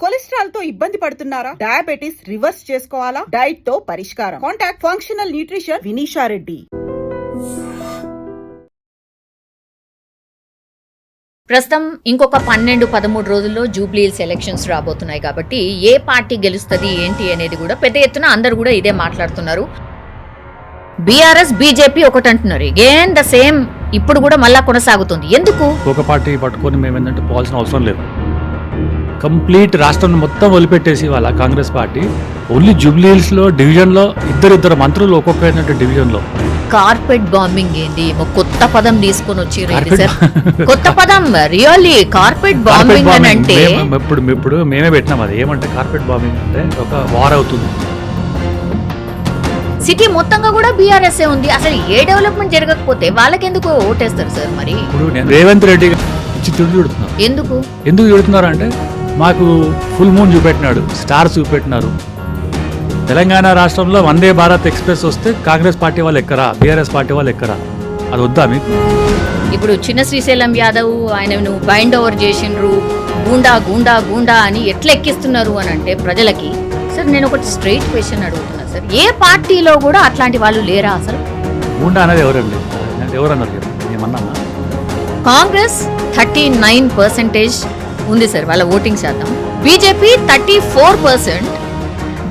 Cholesterol తో ఇబ్బంది పడుతున్నారా? డయాబెటిస్ రివర్స్ చేసుకోవాలా? డైట్ తో పరిష్కారం. Contact functional nutrition Vinisha Reddy. ప్రస్తుతం ఇంకొక 12-13 రోజుల్లో జూబ్లీహిల్స్ ఎలక్షన్స్ రాబోతున్నాయి కాబట్టి ఏ పార్టీ గెలుస్తుంది ఏంటి అనేది కూడా పెద్ద ఎత్తున అందరూ కూడా ఇదే మాట్లాడుతున్నారు. బీఆర్ఎస్ బీజేపీ ఒకటి అంటున్నారు, అగైన్ ద సేమ్ ఇప్పుడు కూడా మళ్ళా కొనసాగుతుంది. ఎందుకు ఒక పార్టీ పట్టుకొని మేము ఏంటంటే పోవాల్సిన అవసరం లేదు. కంప్లీట్ రాష్ట్రం మొత్తం వదిలిపెట్టేసి వాళ్ళ కాంగ్రెస్ పార్టీ ఓన్లీ జూబ్లీహిల్స్ లో డివిజన్ లో ఇద్దరు మంత్రులు ఒక్కొక్క డివిజన్ లో కార్పెట్ బాంబింగ్ ఏంది? కొత్త పదం తీసుకొని వచ్చి కొత్త పదం రియల్లీ కార్పెట్ బాంబింగ్ అని అంటే ఇప్పుడు మేమే పెట్టినాం. అది ఏమంటే కార్పెట్ బాంబింగ్ అంటే ఒక వార్ అవుతుంది. సిటీ మొత్తంగా కూడా బీఆర్ఎస్ ఉంది. అసలు ఏ డెవలప్మెంట్ జరగకపోతే వాళ్ళకెందుకు ఓటేస్తారు సార్? మరి ఇప్పుడు రేవంత్ రెడ్డి ఇచ్చి తిడుతున్నారు. ఎందుకు తిడుతున్నారు అంటే మాకు ఫుల్ మూన్ చూపెట్టినాడు, స్టార్స్ చూపెట్టినారు. తెలంగాణ రాష్ట్రంలో వందే భారత్ ఎక్స్ప్రెస్ వస్తే కాంగ్రెస్ పార్టీ వాళ్ళు ఎక్కరా, బీఆర్ఎస్ పార్టీ వాళ్ళు ఎక్కరా? అది వద్దా మీకు? ఇప్పుడు చిన్న శ్రీశైలం యాదవ్ ఆయనను బైండ్ ఓవర్ చేసిండ్రు, గూండా గూండా గూండా అని ఎట్లా ఎక్కిస్తున్నారు అని అంటే ప్రజలకి. సార్ నేను ఒకటి స్ట్రైట్ క్వశ్చన్ అడుగుతున్నా సార్, ఏ పార్టీలో కూడా అట్లాంటి వాళ్ళు లేరా అసలు? గూండా అనేది ఎవరండి? ఎవరన్నారు? ఏమన్నా కాంగ్రెస్ 39% ఉంది సార్ వాళ్ళ ఓటింగ్ శాతం, బీజేపీ 34%,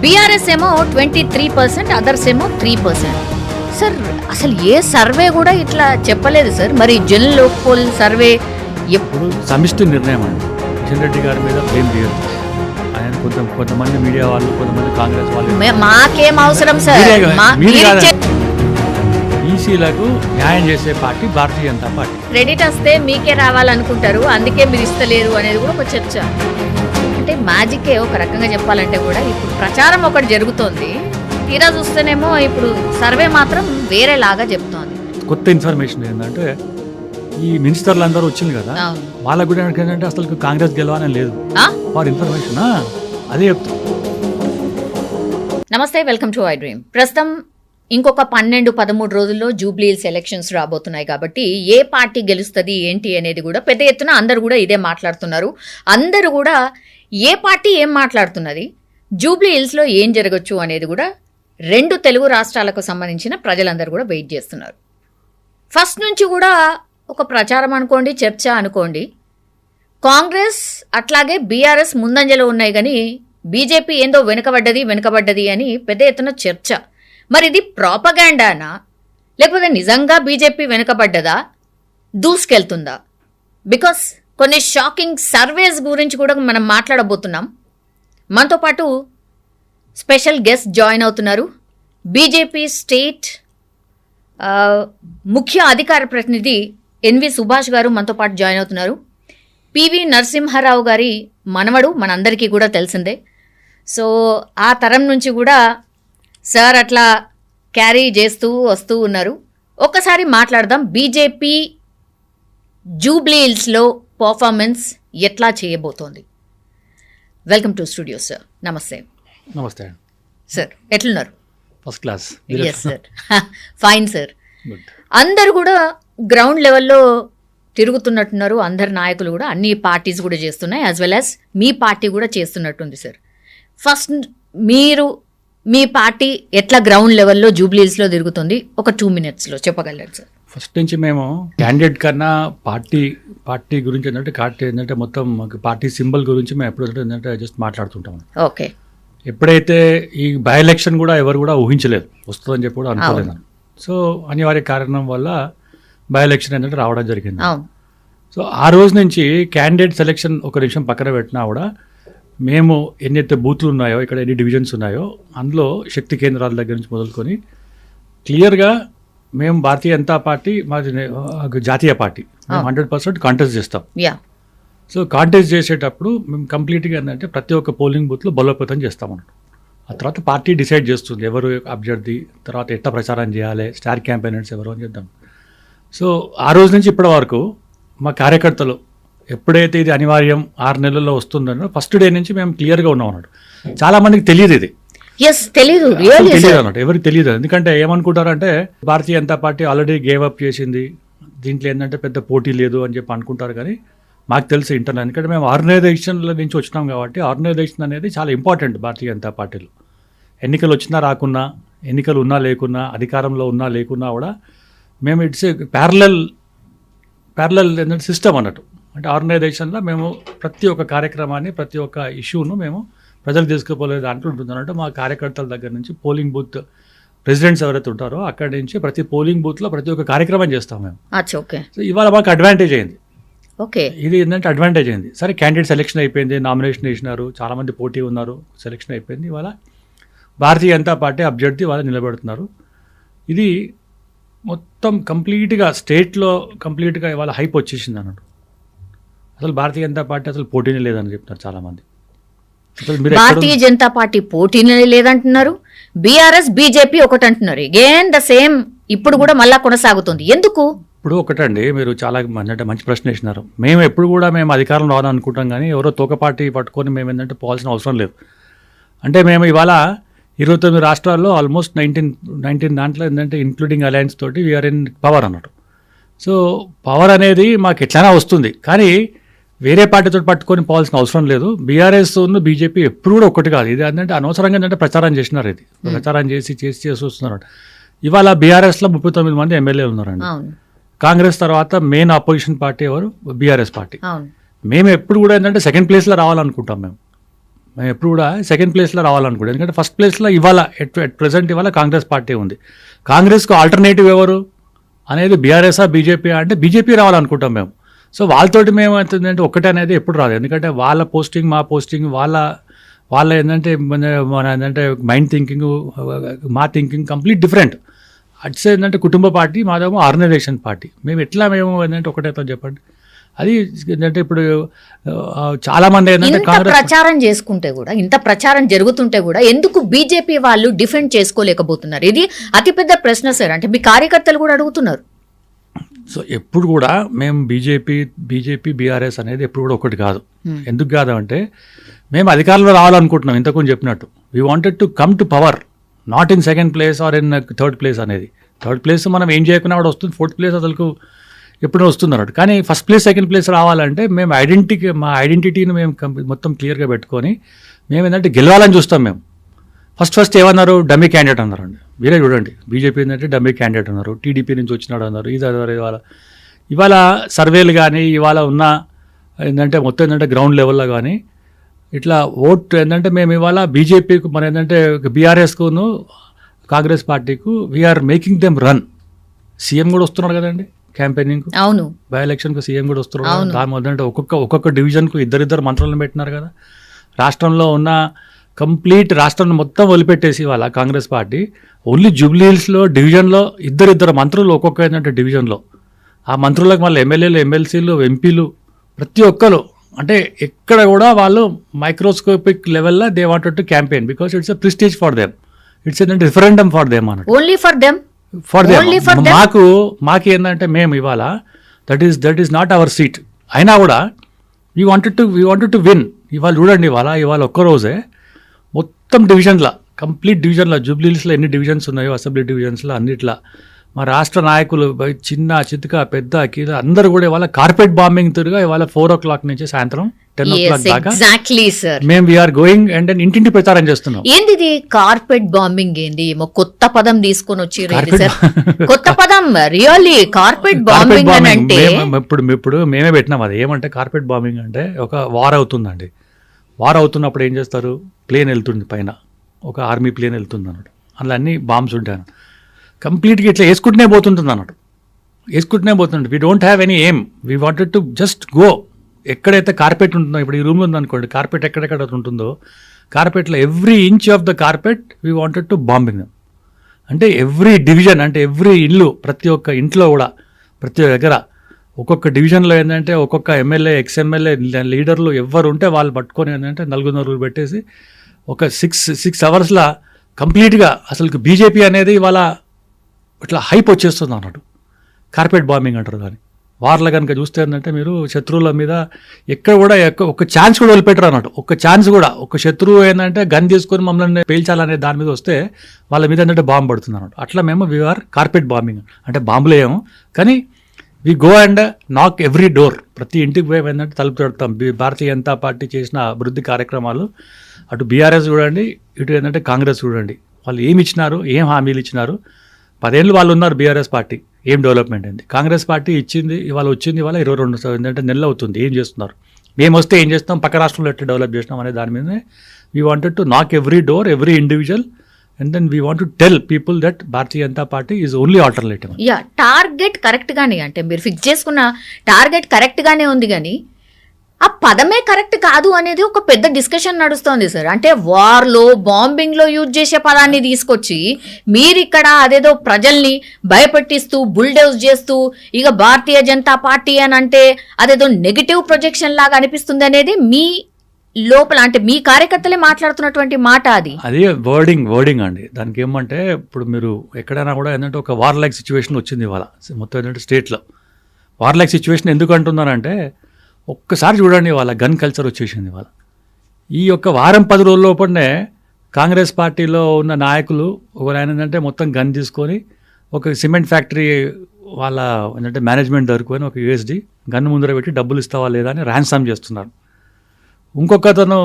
బీఆర్ఎస్ ఏమో 23%, అదర్స్ ఏమో 3%. సార్ అసలు ఏ సర్వే కూడా ఇట్లా చెప్పలేదు సార్. మరి జనరల్ పోల్ సర్వే ఎప్పుడు సమిష్టి నిర్ణయం అండి. కిషన్ రెడ్డి గారి మీద బ్లేమ్ చేయదు. ఆయన కొంతమంది మీడియా వాళ్ళు, కొంతమంది కాంగ్రెస్ వాళ్ళు, మాకేం అవసరం సార్? ఈసీలకు న్యాయం చేసే పార్టీ భారతీయ జనతా పార్టీ. క్రెడిట్ వస్తే మీకే రావాలనుకుంటారు, అందుకే మీరు ఇస్తలేరు అనేది కూడా ఒక చర్చ. అంటే మ్యాజికే ఒక రకంగా చెప్పాలంటే కూడా ఇప్పుడు ప్రచారం ఒకటి జరుగుతోంది, తీరా చూస్తేనేమో ఇప్పుడు సర్వే మాత్రం వేరేలాగా చెప్తోంది. కొత్త ఇన్ఫర్మేషన్ ఏంటంటే ఈ మినిస్టర్లు అందరూ వచ్చింది కదా, వాళ్ళకు కూడా ఏంటంటే అసలు కాంగ్రెస్ గెలవాలని లేదు. ఫర్ ఇన్ఫర్మేషన్ అదే చెప్తాను. నమస్తే, వెల్కమ్ టు ఐ డ్రీమ్. ప్రస్తుతం ఇంకొక 12-13 రోజుల్లో జూబ్లీహిల్స్ ఎలక్షన్స్ రాబోతున్నాయి కాబట్టి ఏ పార్టీ గెలుస్తుంది ఏంటి అనేది కూడా పెద్ద ఎత్తున అందరూ కూడా ఇదే మాట్లాడుతున్నారు. అందరూ కూడా ఏ పార్టీ ఏం మాట్లాడుతున్నది, జూబ్లీహిల్స్లో ఏం జరగచ్చు అనేది కూడా 2 తెలుగు రాష్ట్రాలకు సంబంధించిన ప్రజలందరూ కూడా వెయిట్ చేస్తున్నారు. ఫస్ట్ నుంచి కూడా ఒక ప్రచారం అనుకోండి, చర్చ అనుకోండి, కాంగ్రెస్ అట్లాగే బీఆర్ఎస్ ముందంజలో ఉన్నాయి కానీ బీజేపీ ఏందో వెనుకబడ్డది అని పెద్ద ఎత్తున చర్చ. మరి ఇది ప్రాపగాండానా, లేకపోతే నిజంగా బీజేపీ వెనుకబడ్డదా, దూసుకెళ్తుందా? బికాస్ కొన్ని షాకింగ్ సర్వేస్ గురించి కూడా మనం మాట్లాడబోతున్నాం. మనతో పాటు స్పెషల్ గెస్ట్ జాయిన్ అవుతున్నారు. బీజేపీ స్టేట్ ముఖ్య అధికార ప్రతినిధి ఎన్వి సుభాష్ గారు మనతో పాటు జాయిన్ అవుతున్నారు. పివి నరసింహారావు గారి మనవడు మనందరికీ కూడా తెలిసిందే. సో ఆ తరం నుంచి కూడా సార్ అట్లా క్యారీ చేస్తూ వస్తూ ఉన్నారు. ఒక్కసారి మాట్లాడదాం, బీజేపీ జూబ్లీహిల్స్లో పర్ఫార్మెన్స్ ఎట్లా చేయబోతోంది. Welcome to studio sir. నమస్తే. నమస్తే సార్, ఎట్లున్నారు? First class. Yes sir, fine sir. అందరు కూడా గ్రౌండ్ లెవెల్లో తిరుగుతున్నట్టున్నారు, అందరు నాయకులు కూడా, అన్ని పార్టీస్ కూడా చేస్తున్నాయి, యాజ్ వెల్ యాజ్ మీ పార్టీ కూడా చేస్తున్నట్టుంది సార్. ఫస్ట్ మీ పార్టీ ఎట్లా గ్రౌండ్ లెవెల్లో జూబ్లీహిల్స్లో తిరుగుతుంది, ఒక 2 minutesలో చెప్పగలరు సార్? ఫస్ట్ నుంచి మేము క్యాండిడేట్ కన్నా పార్టీ గురించి ఏంటంటే మొత్తం పార్టీ సింబల్ గురించి మేము ఎప్పుడు ఏంటంటే జస్ట్ మాట్లాడుతుంటాం. ఓకే. ఎప్పుడైతే ఈ బై ఎలక్షన్ కూడా ఎవరు కూడా ఊహించలేదు వస్తుందని చెప్పి కూడా అనుకోలేదు. సో అనివార్య కారణం వల్ల బై ఎలక్షన్ ఏంటంటే రావడం జరిగింది. సో ఆ రోజు నుంచి క్యాండిడేట్ సెలెక్షన్ ఒక నిమిషం పక్కన పెట్టినా కూడా మేము ఎన్నైతే బూత్లు ఉన్నాయో, ఇక్కడ ఎన్ని డివిజన్స్ ఉన్నాయో, అందులో శక్తి కేంద్రాల దగ్గర నుంచి మొదలుకొని క్లియర్గా మేము భారతీయ జనతా పార్టీ మాది జాతీయ పార్టీ, మేము 100% కాంటెస్ట్ చేస్తాం. సో కాంటెస్ట్ చేసేటప్పుడు మేము కంప్లీట్గా ఏంటంటే ప్రతి ఒక్క పోలింగ్ బూత్లో బలోపేతం చేస్తామన్నట్టు. ఆ తర్వాత పార్టీ డిసైడ్ చేస్తుంది ఎవరు అభ్యర్థి, తర్వాత ఎట్లా ప్రచారం చేయాలి, స్టార్ క్యాంపెయినర్స్ ఎవరు అని చేద్దాం. సో ఆ రోజు నుంచి ఇప్పటి వరకు మా కార్యకర్తలు ఎప్పుడైతే ఇది అనివార్యం 6 నెలల్లో వస్తుందనో ఫస్ట్ డే నుంచి మేము క్లియర్గా ఉన్నాం అన్నట్టు. చాలా మందికి తెలియదు ఇది, తెలియదు అన్నట్టు, ఎవరికి తెలియదు. ఎందుకంటే ఏమనుకుంటారంటే Bharatiya Janata party already gave up చేసింది, దీంట్లో ఏంటంటే పెద్ద పోటీ లేదు అని చెప్పి అనుకుంటారు. కానీ మాకు తెలిసి ఇంటర్నల్, ఎందుకంటే మేము ఆర్గనైజేషన్ల నుంచి వచ్చినాం కాబట్టి ఆర్గనైజేషన్ అనేది చాలా ఇంపార్టెంట్ భారతీయ జనతా పార్టీలో. ఎన్నికలు వచ్చినా రాకున్నా, ఎన్నికలు ఉన్నా లేకున్నా, అధికారంలో ఉన్నా లేకున్నా కూడా మేము ఇట్స్ ప్యారలల్ ఏంటంటే సిస్టమ్ అన్నట్టు. అంటే ఆర్గనైజేషన్లో మేము ప్రతి ఒక్క కార్యక్రమాన్ని, ప్రతి ఒక్క ఇష్యూను మేము ప్రజలు తీసుకుపోలే దాంట్లో ఉంటుంది అన్నట్టు. మా కార్యకర్తల దగ్గర నుంచి పోలింగ్ బూత్ ప్రెసిడెంట్స్ ఎవరైతే ఉంటారో అక్కడి నుంచి ప్రతి పోలింగ్ బూత్లో ప్రతి ఒక్క కార్యక్రమం చేస్తాం మేము. సో ఇవాళ మాకు అడ్వాంటేజ్ అయింది. ఓకే, ఇది ఏంటంటే అడ్వాంటేజ్ అయింది. సరే, క్యాండిడేట్ సెలెక్షన్ అయిపోయింది, నామినేషన్ వేసినారు, చాలామంది పోటీ ఉన్నారు, సెలెక్షన్ అయిపోయింది. ఇవాళ భారతీయ జనతా పార్టీ అభ్యర్థి వాళ్ళు నిలబెడుతున్నారు. ఇది మొత్తం కంప్లీట్గా స్టేట్లో కంప్లీట్గా ఇవాళ హైప్ వచ్చేసింది అన్నట్టు. అసలు భారతీయ జనతా పార్టీ అసలు పోటీనే లేదని చెప్తున్నారు చాలామంది. భారతీయ జనతా పార్టీ పోటీనే లేదంటున్నారు, బీఆర్ఎస్ బీజేపీ ఒకటి అంటున్నారు. అగైన్ ద సేమ్ ఇప్పుడు కూడా మళ్ళా కొనసాగుతుంది. ఎందుకు? ఇప్పుడు ఒకటండి, మీరు చాలా మంచి ప్రశ్న వేసినారు. మేము ఎప్పుడు కూడా మేము అధికారంలో రావాలని అనుకుంటాం, కానీ ఎవరో తోక పార్టీ పట్టుకొని మేము ఏంటంటే పోవాల్సిన అవసరం లేదు. అంటే మేము ఇవాళ 29 రాష్ట్రాల్లో ఆల్మోస్ట్ 19 దాంట్లో ఏంటంటే ఇంక్లూడింగ్ అలయన్స్ తోటి వీఆర్ ఇన్ పవర్ అన్నట్టు. సో పవర్ అనేది మాకు ఎట్లైనా వస్తుంది, కానీ వేరే పార్టీతో పట్టుకొని పోవాల్సిన అవసరం లేదు. బీఆర్ఎస్ బీజేపీ ఎప్పుడు కూడా ఒకటి కాదు. ఇది ఏంటంటే అనవసరంగా ఏంటంటే ప్రచారం చేసినారు, ఇది ప్రచారం చేసి వస్తున్నారు. ఇవాళ బీఆర్ఎస్లో 39 మంది ఎమ్మెల్యేలు ఉన్నారండి. కాంగ్రెస్ తర్వాత మెయిన్ అపోజిషన్ పార్టీ ఎవరు? BRS party. మేము ఎప్పుడు కూడా ఏంటంటే సెకండ్ ప్లేస్లో రావాలనుకుంటాం. మేము ఎప్పుడు కూడా సెకండ్ ప్లేస్లో రావాలనుకుంటాం, ఎందుకంటే ఫస్ట్ ప్లేస్లో ఇవాళ ఎట్ ప్రెసెంట్ ఇవాళ కాంగ్రెస్ పార్టీ ఉంది. కాంగ్రెస్కు ఆల్టర్నేటివ్ ఎవరు అనేది బీఆర్ఎస్ఆ బీజేపీ అంటే బీజేపీ రావాలనుకుంటాం మేము. సో వాళ్ళతోటి మేము ఏంటంటే ఒక్కటే అనేది ఎప్పుడు రాదు, ఎందుకంటే వాళ్ళ పోస్టింగ్ మా పోస్టింగ్ వాళ్ళ ఏంటంటే మన ఏంటంటే మైండ్ థింకింగ్ మా థింకింగ్ కంప్లీట్ డిఫరెంట్. అట్స్ ఏంటంటే కుటుంబ పార్టీ, మాదేమో ఆర్గనైజేషన్ పార్టీ. మేము ఎట్లా మేము ఏంటంటే ఒకటేతో చెప్పండి. అది ఏంటంటే ఇప్పుడు చాలామంది ఏంటంటే ప్రచారం చేసుకుంటే కూడా, ఇంత ప్రచారం జరుగుతుంటే కూడా ఎందుకు బీజేపీ వాళ్ళు డిఫెండ్ చేసుకోలేకపోతున్నారు? ఇది అతిపెద్ద ప్రశ్న సార్. అంటే మీ కార్యకర్తలు కూడా అడుగుతున్నారు. సో ఎప్పుడు కూడా మేము బీజేపీ బీఆర్ఎస్ అనేది ఎప్పుడు కూడా ఒకటి కాదు. ఎందుకు కాదు అంటే మేము అధికారంలో రావాలనుకుంటున్నాం. ఇంతకుముందు చెప్పినట్టు we wanted to come to power, not in second place or in third place అనేది. థర్డ్ ప్లేస్ మనం ఏం చేయకున్నా కూడా వస్తుంది, ఫోర్త్ ప్లేస్ అసలు ఎప్పుడూ వస్తుంది అన్నట్టు. కానీ ఫస్ట్ ప్లేస్ సెకండ్ ప్లేస్ రావాలంటే మేము మా ఐడెంటిటీని మేము మొత్తం క్లియర్గా పెట్టుకొని మేము ఏంటంటే గెలవాలని చూస్తాం. మేము ఫస్ట్ ఏమన్నారు? డమ్మీ క్యాండిడేట్ అన్నారండి. మీరే చూడండి, బీజేపీ ఏంటంటే డమ్మీ క్యాండిడేట్ అన్నారు, టీడీపీ నుంచి వచ్చినాడు అన్నారు, ఇది అన్నారు. ఇవాళ సర్వేలు కానీ ఇవాళ ఉన్న ఏంటంటే మొత్తం ఏంటంటే గ్రౌండ్ లెవెల్లో కానీ ఇట్లా ఓట్ ఏంటంటే మేము ఇవాళ బీజేపీకు మన ఏంటంటే బీఆర్ఎస్కును కాంగ్రెస్ పార్టీకు we are making them run. CM కూడా వస్తున్నాడు కదండి క్యాంపెయినింగ్. అవును, బై ఎలక్షన్కు సీఎం కూడా వస్తున్నాడు. దాని మొదలంటే ఒక్కొక్క డివిజన్కు ఇద్దరిద్దరు మంత్రులను పెట్టినారు కదా. రాష్ట్రంలో ఉన్న కంప్లీట్ రాష్ట్రాన్ని మొత్తం వదిలిపెట్టేసి వాళ్ళ కాంగ్రెస్ పార్టీ ఓన్లీ జూబ్లీ హిల్స్లో డివిజన్లో ఇద్దరిద్దరు మంత్రులు ఒక్కొక్క ఏంటంటే డివిజన్లో. ఆ మంత్రులకు మళ్ళీ ఎమ్మెల్యేలు, ఎమ్మెల్సీలు, ఎంపీలు ప్రతి ఒక్కరు అంటే ఎక్కడ కూడా వాళ్ళు మైక్రోస్కోపిక్ లెవెల్లో they wanted to campaign because it's a prestige for them, it's a referendum for them అన్నట్టు. Only for them. మాకు ఏంటంటే మేము ఇవాళ that is not our seat అయినా కూడా వీ వాంటెడ్ టు విన్. ఇవాళ చూడండి, ఇవాళ ఒక్కరోజే మొత్తం డివిజన్లో, కంప్లీట్ డివిజన్లో, జూబ్లీ హిల్స్లో ఎన్ని డివిజన్స్ ఉన్నాయో అసెంబ్లీ డివిజన్స్లో అన్నిట్లా మా రాష్ట్ర నాయకులు చిన్న చితక పెద్ద కీల అందరూ కూడా ఇవాళ కార్పెట్ బాంబింగ్ తిరుగా ఇవాళ 4 o'clock నుంచి సాయంత్రం 10 o'clock దాకా మేము వీఆర్ గోయింగ్ అండ్ ఇంటింటి ప్రచారం చేస్తున్నాం. ఏంది ఇది కార్పెట్ బాంబింగ్? ఏంది కొత్త పదం తీసుకొని వచ్చి కొత్త పదం రియల్లీ కార్పెట్ బాంబింగ్ అంటే ఇప్పుడు మేమే పెట్టినాం. అది ఏమంటే కార్పెట్ బాంబింగ్ అంటే ఒక వార్ అవుతుందండి. వార్ అవుతున్నప్పుడు ఏం చేస్తారు? ప్లేన్ వెళ్తుంది పైన, ఒక ఆర్మీ ప్లేన్ వెళ్తుంది అన్నట్టు, అందులో అన్ని బాంబ్స్ ఉంటాయి. కంప్లీట్గా ఇట్లా వేసుకుంటూనే పోతుంటుంది అన్నట్టు, వేసుకుంటూనే పోతుంది. We don't have any aim, we wanted to just go. ఎక్కడైతే కార్పెట్ ఉంటుందో, ఇప్పుడు ఈ రూమ్లో ఉందనుకోండి, కార్పెట్ ఎక్కడెక్కడ ఉంటుందో కార్పెట్లో every inch of the carpet we wanted to bombing. అంటే ఎవ్రీ డివిజన్, అంటే ఎవ్రీ ఇల్లు, ప్రతి ఒక్క ఇంట్లో కూడా ప్రతి దగ్గర ఒక్కొక్క డివిజన్లో ఏంటంటే ఒక్కొక్క ఎమ్మెల్యే, ఎక్స్ఎమ్మెల్యే, లీడర్లు ఎవరు ఉంటే వాళ్ళు పట్టుకొని ఏంటంటే నలుగురు పెట్టేసి ఒక 6 అవర్స్లో కంప్లీట్గా అసలు బీజేపీ అనేది ఇవాళ ఇట్లా హైప్ వచ్చేస్తుంది అన్నట్టు. కార్పెట్ బాంబింగ్ అంటారు దాన్ని. వార్లో కనుక చూస్తే ఏంటంటే మీరు శత్రువుల మీద ఎక్కడ కూడా ఒక ఛాన్స్ కూడా వదిలిపెట్టరు అన్నట్టు. ఒక ఛాన్స్ కూడా, ఒక శత్రువు ఏంటంటే గన్ తీసుకొని మమ్మల్ని పేల్చాలనే దాని మీద వస్తే వాళ్ళ మీద ఏంటంటే బాంబు పడుతుంది అన్నట్టు. అట్లా మేము వీఆర్ కార్పెట్ బాంబింగ్ అంటే బాంబులు ఏమో, కానీ వి గో అండ్ నాక్ ఎవ్రీ డోర్. ప్రతి ఇంటికి పోయి ఏంటంటే తలుపు తడతాం. భారతీయ జనతా పార్టీ చేసిన అభివృద్ధి కార్యక్రమాలు అటు బీఆర్ఎస్ చూడండి, ఇటు ఏంటంటే కాంగ్రెస్ చూడండి, వాళ్ళు ఏమి ఇచ్చినారు, ఏం హామీలు ఇచ్చినారు. 10 ఏళ్ళు వాళ్ళు ఉన్నారు బీఆర్ఎస్ పార్టీ, ఏం డెవలప్మెంట్ అయింది. కాంగ్రెస్ పార్టీ ఇచ్చింది ఇవాళ వచ్చింది ఇవాళ 22 ఏంటంటే నెలలు అవుతుంది. ఏం చేస్తున్నారు, మేము వస్తే ఏం చేస్తాం, పక్క రాష్ట్రంలో ఎట్లా డెవలప్ చేసినాం అనే దాని మీదనే we wanted to knock every door, every individual, and then we want to tell people that Bharatiya Janata Party is only alternative. Yeah, target కరెక్ట్గానే, అంటే మీరు ఫిక్స్ చేసుకున్న టార్గెట్ కరెక్ట్గానే ఉంది, కానీ ఆ పదమే కరెక్ట్ కాదు అనేది ఒక పెద్ద డిస్కషన్ నడుస్తోంది సార్. అంటే వార్లో, బాంబింగ్లో యూజ్ చేసే పదాన్ని తీసుకొచ్చి మీరు ఇక్కడ అదేదో ప్రజల్ని భయపెట్టిస్తూ బుల్డోజ్ చేస్తూ ఇక భారతీయ జనతా పార్టీ అని అంటే అదేదో నెగిటివ్ ప్రొజెక్షన్ లాగా అనిపిస్తుంది అనేది మీ లోపల, అంటే మీ కార్యకర్తలే మాట్లాడుతున్నటువంటి మాట. అది వర్డింగ్ అండి. దానికి ఏమంటే ఇప్పుడు మీరు ఎక్కడైనా కూడా ఏంటంటే ఒక వార్ లైక్ సిచ్యువేషన్ వచ్చింది ఇవాళ మొత్తం ఏంటంటే స్టేట్లో. వార్ లైక్ సిచ్యువేషన్ ఎందుకు అంటున్నారంటే ఒక్కసారి చూడండి వాళ్ళ గన్ కల్చర్ వచ్చేసింది వాళ్ళ. ఈ యొక్క వారం 10 రోజుల లోపలనే కాంగ్రెస్ పార్టీలో ఉన్న నాయకులు ఒక ఆయన ఏంటంటే మొత్తం గన్ తీసుకొని ఒక సిమెంట్ ఫ్యాక్టరీ వాళ్ళ ఏంటంటే మేనేజ్మెంట్ దొరుకుని ఒక USD గన్ ముందర పెట్టి డబ్బులు ఇస్తావా లేదా అని ర్యాన్సమ్ చేస్తున్నారు. ఇంకొకతను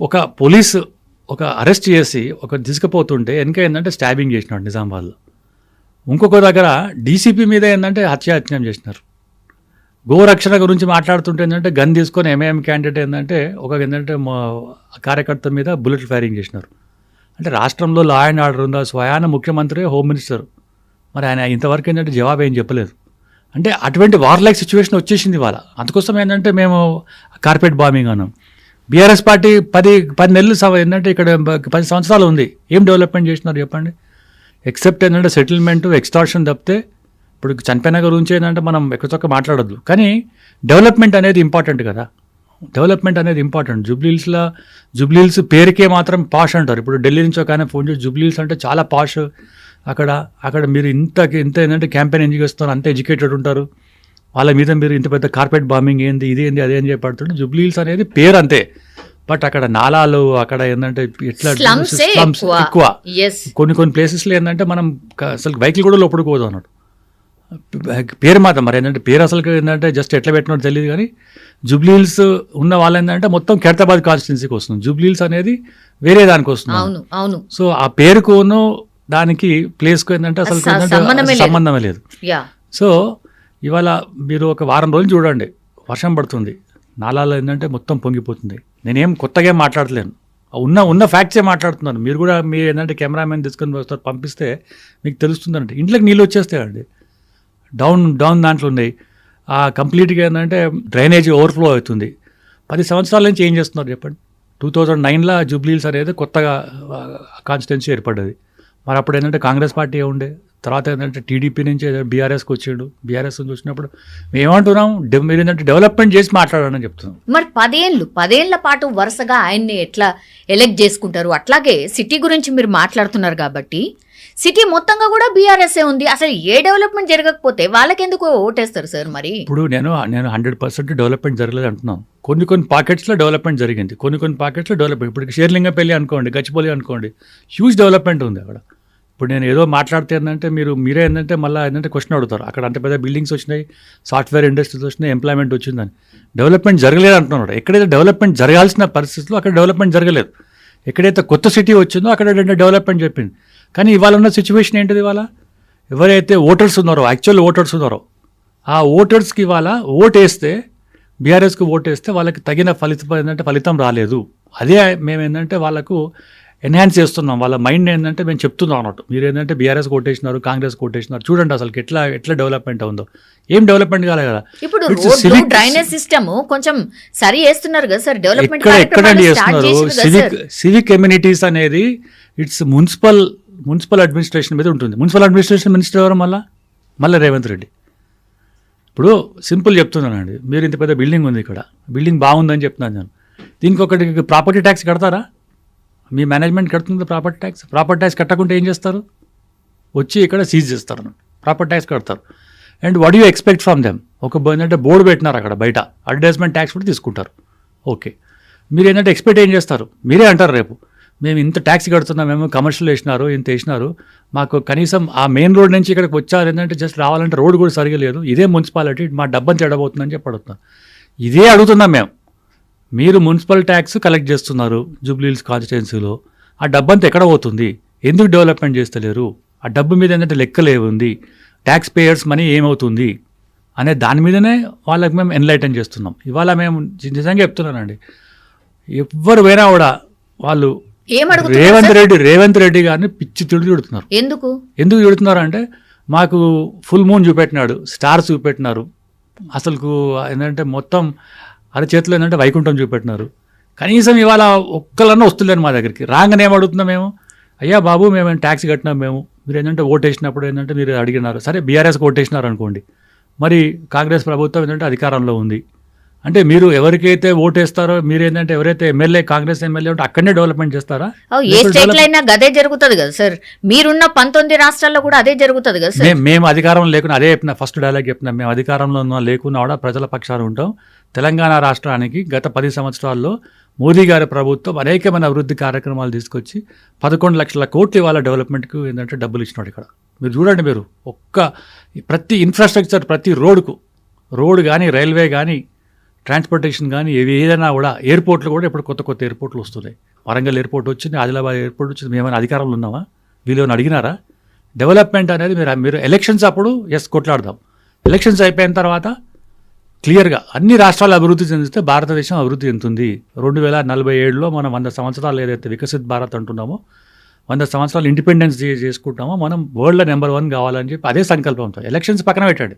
ఒక పోలీసు ఒక అరెస్ట్ చేసి ఒక తీసుకుపోతుంటే వెనక ఏంటంటే స్టాబింగ్ చేసినాడు నిజామాబాద్లో. ఇంకొక దగ్గర డీసీపీ మీద ఏంటంటే హత్యాయత్నం చేసినారు. గోరక్షణ గురించి మాట్లాడుతుంటే ఏంటంటే గన్ తీసుకొని ఎంఐఎం క్యాండిడేట్ ఏంటంటే ఒక ఏంటంటే కార్యకర్త మీద బుల్లెట్ ఫైరింగ్ చేసినారు. అంటే రాష్ట్రంలో లా అండ్ ఆర్డర్ ఉందా? స్వయాన ముఖ్యమంత్రి, హోమ్ మినిస్టర్, మరి ఆయన ఇంతవరకు ఏంటంటే జవాబు ఏం చెప్పలేదు. అంటే అటువంటి వార్ లైక్ సిచ్యువేషన్ వచ్చేసింది ఇవాళ. అందుకోసం ఏంటంటే మేము కార్పెట్ బాంబింగ్ అన్నాం. బీఆర్ఎస్ పార్టీ 10 నెలలు ఏంటంటే ఇక్కడ 10 సంవత్సరాలు ఉంది, ఏం డెవలప్మెంట్ చేసినారు చెప్పండి? ఎక్సెప్ట్ ఏంటంటే సెటిల్మెంట్, ఎక్స్టార్షన్ తప్పితే. ఇప్పుడు చనిపోయిన గురించి ఏంటంటే మనం ఎక్కచొక్క మాట్లాడద్దు, కానీ డెవలప్మెంట్ అనేది ఇంపార్టెంట్ కదా. డెవలప్మెంట్ అనేది ఇంపార్టెంట్. జూబ్లీహిల్స్ పేరుకే మాత్రం పాష్ అంటారు. ఇప్పుడు ఢిల్లీ నుంచి ఒక ఆయన ఫోన్ చేసి జూబ్లీహిల్స్ అంటే చాలా పాష్, అక్కడ మీరు ఇంత ఏంటంటే క్యాంపెయిన్ ఎంజాయ్ చేస్తారు, అంత ఎడ్యుకేటెడ్ ఉంటారు, వాళ్ళ మీద మీరు ఇంత పెద్ద కార్పెట్ బాంబింగ్ ఏంది, ఇది ఏంది, అదే అని చెప్పడుతుంటే జూబ్లీహిల్స్ అనేది పేరు అంతే. బట్ అక్కడ నాలాలు, అక్కడ ఏంటంటే ఇట్లా స్లమ్స్ ఎక్కువ. కొన్ని ప్లేసెస్లో ఏంటంటే మనం అసలు బైక్లు కూడా లోపలికి పోదాం అన్నట్టు. పేరు మాత్రం మరి ఏంటంటే పేరు అసలు ఏంటంటే జస్ట్ ఎట్లా పెట్టినట్టు తెలియదు, కానీ జూబ్లీహిల్స్ ఉన్న వాళ్ళు ఏంటంటే మొత్తం ఖైరతాబాద్ కాన్స్టిట్యున్సీకి వస్తుంది. జూబ్లీహిల్స్ అనేది వేరే దానికి వస్తుంది. సో ఆ పేరుకును దానికి ప్లేస్కు ఏంటంటే అసలు సంబంధమే లేదు. సో ఇవాళ మీరు ఒక వారం రోజులు చూడండి, వర్షం పడుతుంది, నాలాలో ఏంటంటే మొత్తం పొంగిపోతుంది. నేనేం కొత్తగా మాట్లాడలేను, ఉన్న ఫ్యాక్ట్సే మాట్లాడుతున్నాను. మీరు కూడా మీరు ఏంటంటే కెమెరామెన్ తీసుకొని వస్తారు, పంపిస్తే మీకు తెలుస్తుందంటే ఇంట్లోకి నీళ్ళు వచ్చేస్తాయండి. డౌన్ దాంట్లో ఉన్నాయి. కంప్లీట్గా ఏంటంటే డ్రైనేజ్ ఓవర్ఫ్లో అవుతుంది. 10 సంవత్సరాల నుంచి ఏం చేస్తున్నారు చెప్పండి? 2009లో జూబ్లీహిల్స్ అనేది కొత్తగా కాన్స్టిట్యున్సీ ఏర్పడ్డది. మరి అప్పుడు ఏంటంటే కాంగ్రెస్ పార్టీ ఉండే, తర్వాత ఏంటంటే టీడీపీ నుంచి బీఆర్ఎస్కి వచ్చిండు. బీఆర్ఎస్ నుంచి వచ్చినప్పుడు మేము ఏమంటున్నాం, మీరు ఏంటంటే డెవలప్మెంట్ చేసి మాట్లాడాలని చెప్తున్నాం. మరి 10 ఏళ్ల పాటు వరుసగా ఆయన్ని ఎట్లా ఎలెక్ట్ చేసుకుంటారు? అట్లాగే సిటీ గురించి మీరు మాట్లాడుతున్నారు కాబట్టి సిటీ మొత్తంగా కూడా బీఆర్ఎస్ఏ ఉంది. అసలు ఏ డెవలప్మెంట్ జరగకపోతే వాళ్ళకెందుకు ఓటేస్తారు సార్? మరి ఇప్పుడు నేను 100% డెవలప్మెంట్ జరగలేదు అంటున్నాను. కొన్ని పాకెట్స్లో డెవలప్మెంట్ జరిగింది, కొన్ని పాకెట్స్లో డెవలప్మెంట్. ఇప్పుడు షేర్లింగపల్లి అనుకోండి, గచ్చిబౌలి అనుకోండి, హ్యూజ్ డెవలప్మెంట్ ఉంది అక్కడ. ఇప్పుడు నేను ఏదో మాట్లాడితే ఏంటంటే మీరే ఏంటంటే మళ్ళీ ఏంటంటే క్వశ్చన్ అడుగుతారు. అక్కడ అంత పెద్ద బిల్డింగ్స్ వచ్చినాయి, సాఫ్ట్వేర్ ఇండస్ట్రీస్ వచ్చినాయి, ఎంప్లాయ్మెంట్ వచ్చిందని. డెవలప్మెంట్ జరగలేదు అంటున్నాడు. ఎక్కడైతే డెవలప్మెంట్ జరగాల్సిన పరిస్థితుల్లో అక్కడ డెవలప్మెంట్ జరగలేదు. ఎక్కడైతే కొత్త సిటీ వచ్చిందో అక్కడ డెవలప్మెంట్ చెప్పింది. కానీ ఇవాళ ఉన్న సిచ్యువేషన్ ఏంటిది? ఇవాళ ఎవరైతే ఓటర్స్ ఉన్నారో, యాక్చువల్ ఓటర్స్ ఉన్నారో, ఆ ఓటర్స్కి ఇవాళ ఓటేస్తే, బీఆర్ఎస్కి ఓటేస్తే వాళ్ళకి తగిన ఫలితం రాలేదు. అదే మేము ఏంటంటే వాళ్ళకు ఎన్హాన్స్ చేస్తున్నాం. వాళ్ళ మైండ్ ఏంటంటే మేము చెప్తున్నాం అన్నట్టు. మీరు ఏంటంటే బీఆర్ఎస్ కోటేసినారు, కాంగ్రెస్ కోటేసినారు, చూడండి అసలు ఎట్లా డెవలప్మెంట్ ఉందో. ఏం డెవలప్మెంట్ కాలే కదా. ఇప్పుడు డ్రైనేజ్ సిస్టమ్ కొంచెం సరి చేస్తున్నారు కదా సార్, డెవలప్మెంట్ ఎక్కడండి చేస్తున్నారు? సివిక్ ఎమ్యూనిటీస్ అనేది ఇట్స్ మున్సిపల్ అడ్మినిస్ట్రేషన్ మీద ఉంటుంది. మున్సిపల్ అడ్మినిస్ట్రేషన్ మినిస్టర్ ఎవరు? మళ్ళీ రేవంత్ రెడ్డి. ఇప్పుడు సింపుల్ చెప్తున్నానండి, మీరు ఇంత పెద్ద బిల్డింగ్ ఉంది, ఇక్కడ బిల్డింగ్ బాగుందని చెప్తున్నాను నేను. దీనికి ఒకటి ప్రాపర్టీ ట్యాక్స్ కడతారా? మీ మేనేజ్మెంట్ కడుతుంది ప్రాపర్టీ ట్యాక్స్ కట్టకుంటే ఏం చేస్తారు? వచ్చి ఇక్కడ సీజ్ చేస్తారు, ప్రాపర్టీ ట్యాక్స్ కడతారు. And what you expect from them? ఏంటంటే బోర్డు పెట్టినారు అక్కడ బయట, అడ్వర్టైజ్మెంట్ ట్యాక్స్ కూడా తీసుకుంటారు. ఓకే, మీరు ఏంటంటే ఎక్స్పెక్ట్ ఏం చేస్తారు? మీరే అంటారు రేపు మేము ఇంత ట్యాక్స్ కడుతున్నాం, మేము కమర్షియల్ వేసినారు, ఇంత వేసినారు, మాకు కనీసం ఆ మెయిన్ రోడ్ నుంచి ఇక్కడికి వచ్చారు ఏంటంటే జస్ట్ రావాలంటే రోడ్ కూడా సరిగా లేదు, ఇదే మున్సిపాలిటీ మా డబ్బంతా చెడబోతుందని చెప్పి అడుగుతున్నాం. ఇదే అడుగుతున్నాం మేము. మీరు మున్సిపల్ ట్యాక్స్ కలెక్ట్ చేస్తున్నారు జూబ్లీహిల్స్ కాన్స్టిట్యున్సీలో, ఆ డబ్బంతా ఎక్కడ పోతుంది, ఎందుకు డెవలప్మెంట్ చేస్తలేరు, ఆ డబ్బు మీద ఏంటంటే లెక్కలేముంది, ట్యాక్స్ పేయర్స్ మనీ ఏమవుతుంది అనే దాని మీదనే వాళ్ళకి మేము ఎన్లైటన్ చేస్తున్నాం. ఇవాళ మేము నిజంగా చెప్తున్నానండి, ఎవ్వరు పోయినా కూడా వాళ్ళు రేవంత్ రెడ్డి గారిని పిచ్చి తిడుతున్నారు. ఎందుకు తిడుతున్నారు అంటే మాకు ఫుల్ మూన్ చూపెట్టినాడు, స్టార్స్ చూపెట్టినారు, అసలుకు ఏంటంటే మొత్తం అరచేతిలో ఏంటంటే వైకుంఠం చూపెట్టినారు. కనీసం ఇవాళ ఒక్కలన్నా వస్తులేరు మా దగ్గరికి. రాగానే ఏం అడుగుతున్నాం మేము, అయ్యా బాబు మేము ట్యాక్స్ కట్టినాం, మీరు ఏంటంటే ఓటు వేసినప్పుడు ఏంటంటే మీరు అడిగినారు, సరే బీఆర్ఎస్కి ఓటు వేసినారు అనుకోండి, మరి కాంగ్రెస్ ప్రభుత్వం ఏంటంటే అధికారంలో ఉంది అంటే మీరు ఎవరికైతే ఓటు వేస్తారో మీరు ఏంటంటే ఎవరైతే ఎమ్మెల్యే కాంగ్రెస్ ఎమ్మెల్యే ఉంటే అక్కడనే డెవలప్మెంట్ చేస్తారా? ఏ స్టేట్ లో అయినా అదే జరుగుతుంది కదా సార్, మీరున్న 19 రాష్ట్రాల్లో కూడా అదే జరుగుతుంది కదా సార్. మేము అధికారం లేకుండా అదే చెప్పిన, ఫస్ట్ డైలాగ్ చెప్పినా, మేము అధికారంలో ఉన్నా లేకున్నా కూడా ప్రజల పక్షాన ఉంటాం. తెలంగాణ రాష్ట్రానికి గత 10 సంవత్సరాల్లో మోదీ గారి ప్రభుత్వం అనేకమైన అభివృద్ధి కార్యక్రమాలు తీసుకొచ్చి 11 లక్షల కోట్లు ఇవాళ డెవలప్మెంట్కు ఏంటంటే డబ్బులు ఇచ్చినాడు. ఇక్కడ మీరు చూడండి, మీరు ప్రతి ఇన్ఫ్రాస్ట్రక్చర్, ప్రతి రోడ్ కానీ, రైల్వే కానీ, ట్రాన్స్పోర్టేషన్ కానీ, ఏదైనా కూడా, ఎయిర్పోర్ట్లు కూడా ఇప్పుడు కొత్త ఎయిర్పోర్ట్లు వస్తున్నాయి. వరంగల్ ఎయిర్పోర్ట్ వచ్చింది, ఆదిలాబాద్ ఎయిర్పోర్ట్ వచ్చింది. మేమైనా అధికారంలో ఉన్నామా? వీళ్ళని అడిగినారా? డెవలప్మెంట్ అనేది మీరు ఎలక్షన్స్ అప్పుడు కొట్లాడదాం, ఎలక్షన్స్ అయిపోయిన తర్వాత క్లియర్గా అన్ని రాష్ట్రాలు అభివృద్ధి చెందితే భారతదేశం అభివృద్ధి చెందుతుంది. 2047లో మనం 100 సంవత్సరాలు ఏదైతే వికసిత్ భారత్ అంటున్నామో, 100 సంవత్సరాలు ఇండిపెండెన్స్ చేసుకుంటామో, మనం వరల్డ్లో నెంబర్ 1 కావాలని చెప్పి అదే సంకల్పంతో ఎలక్షన్స్ పక్కన పెట్టాడు.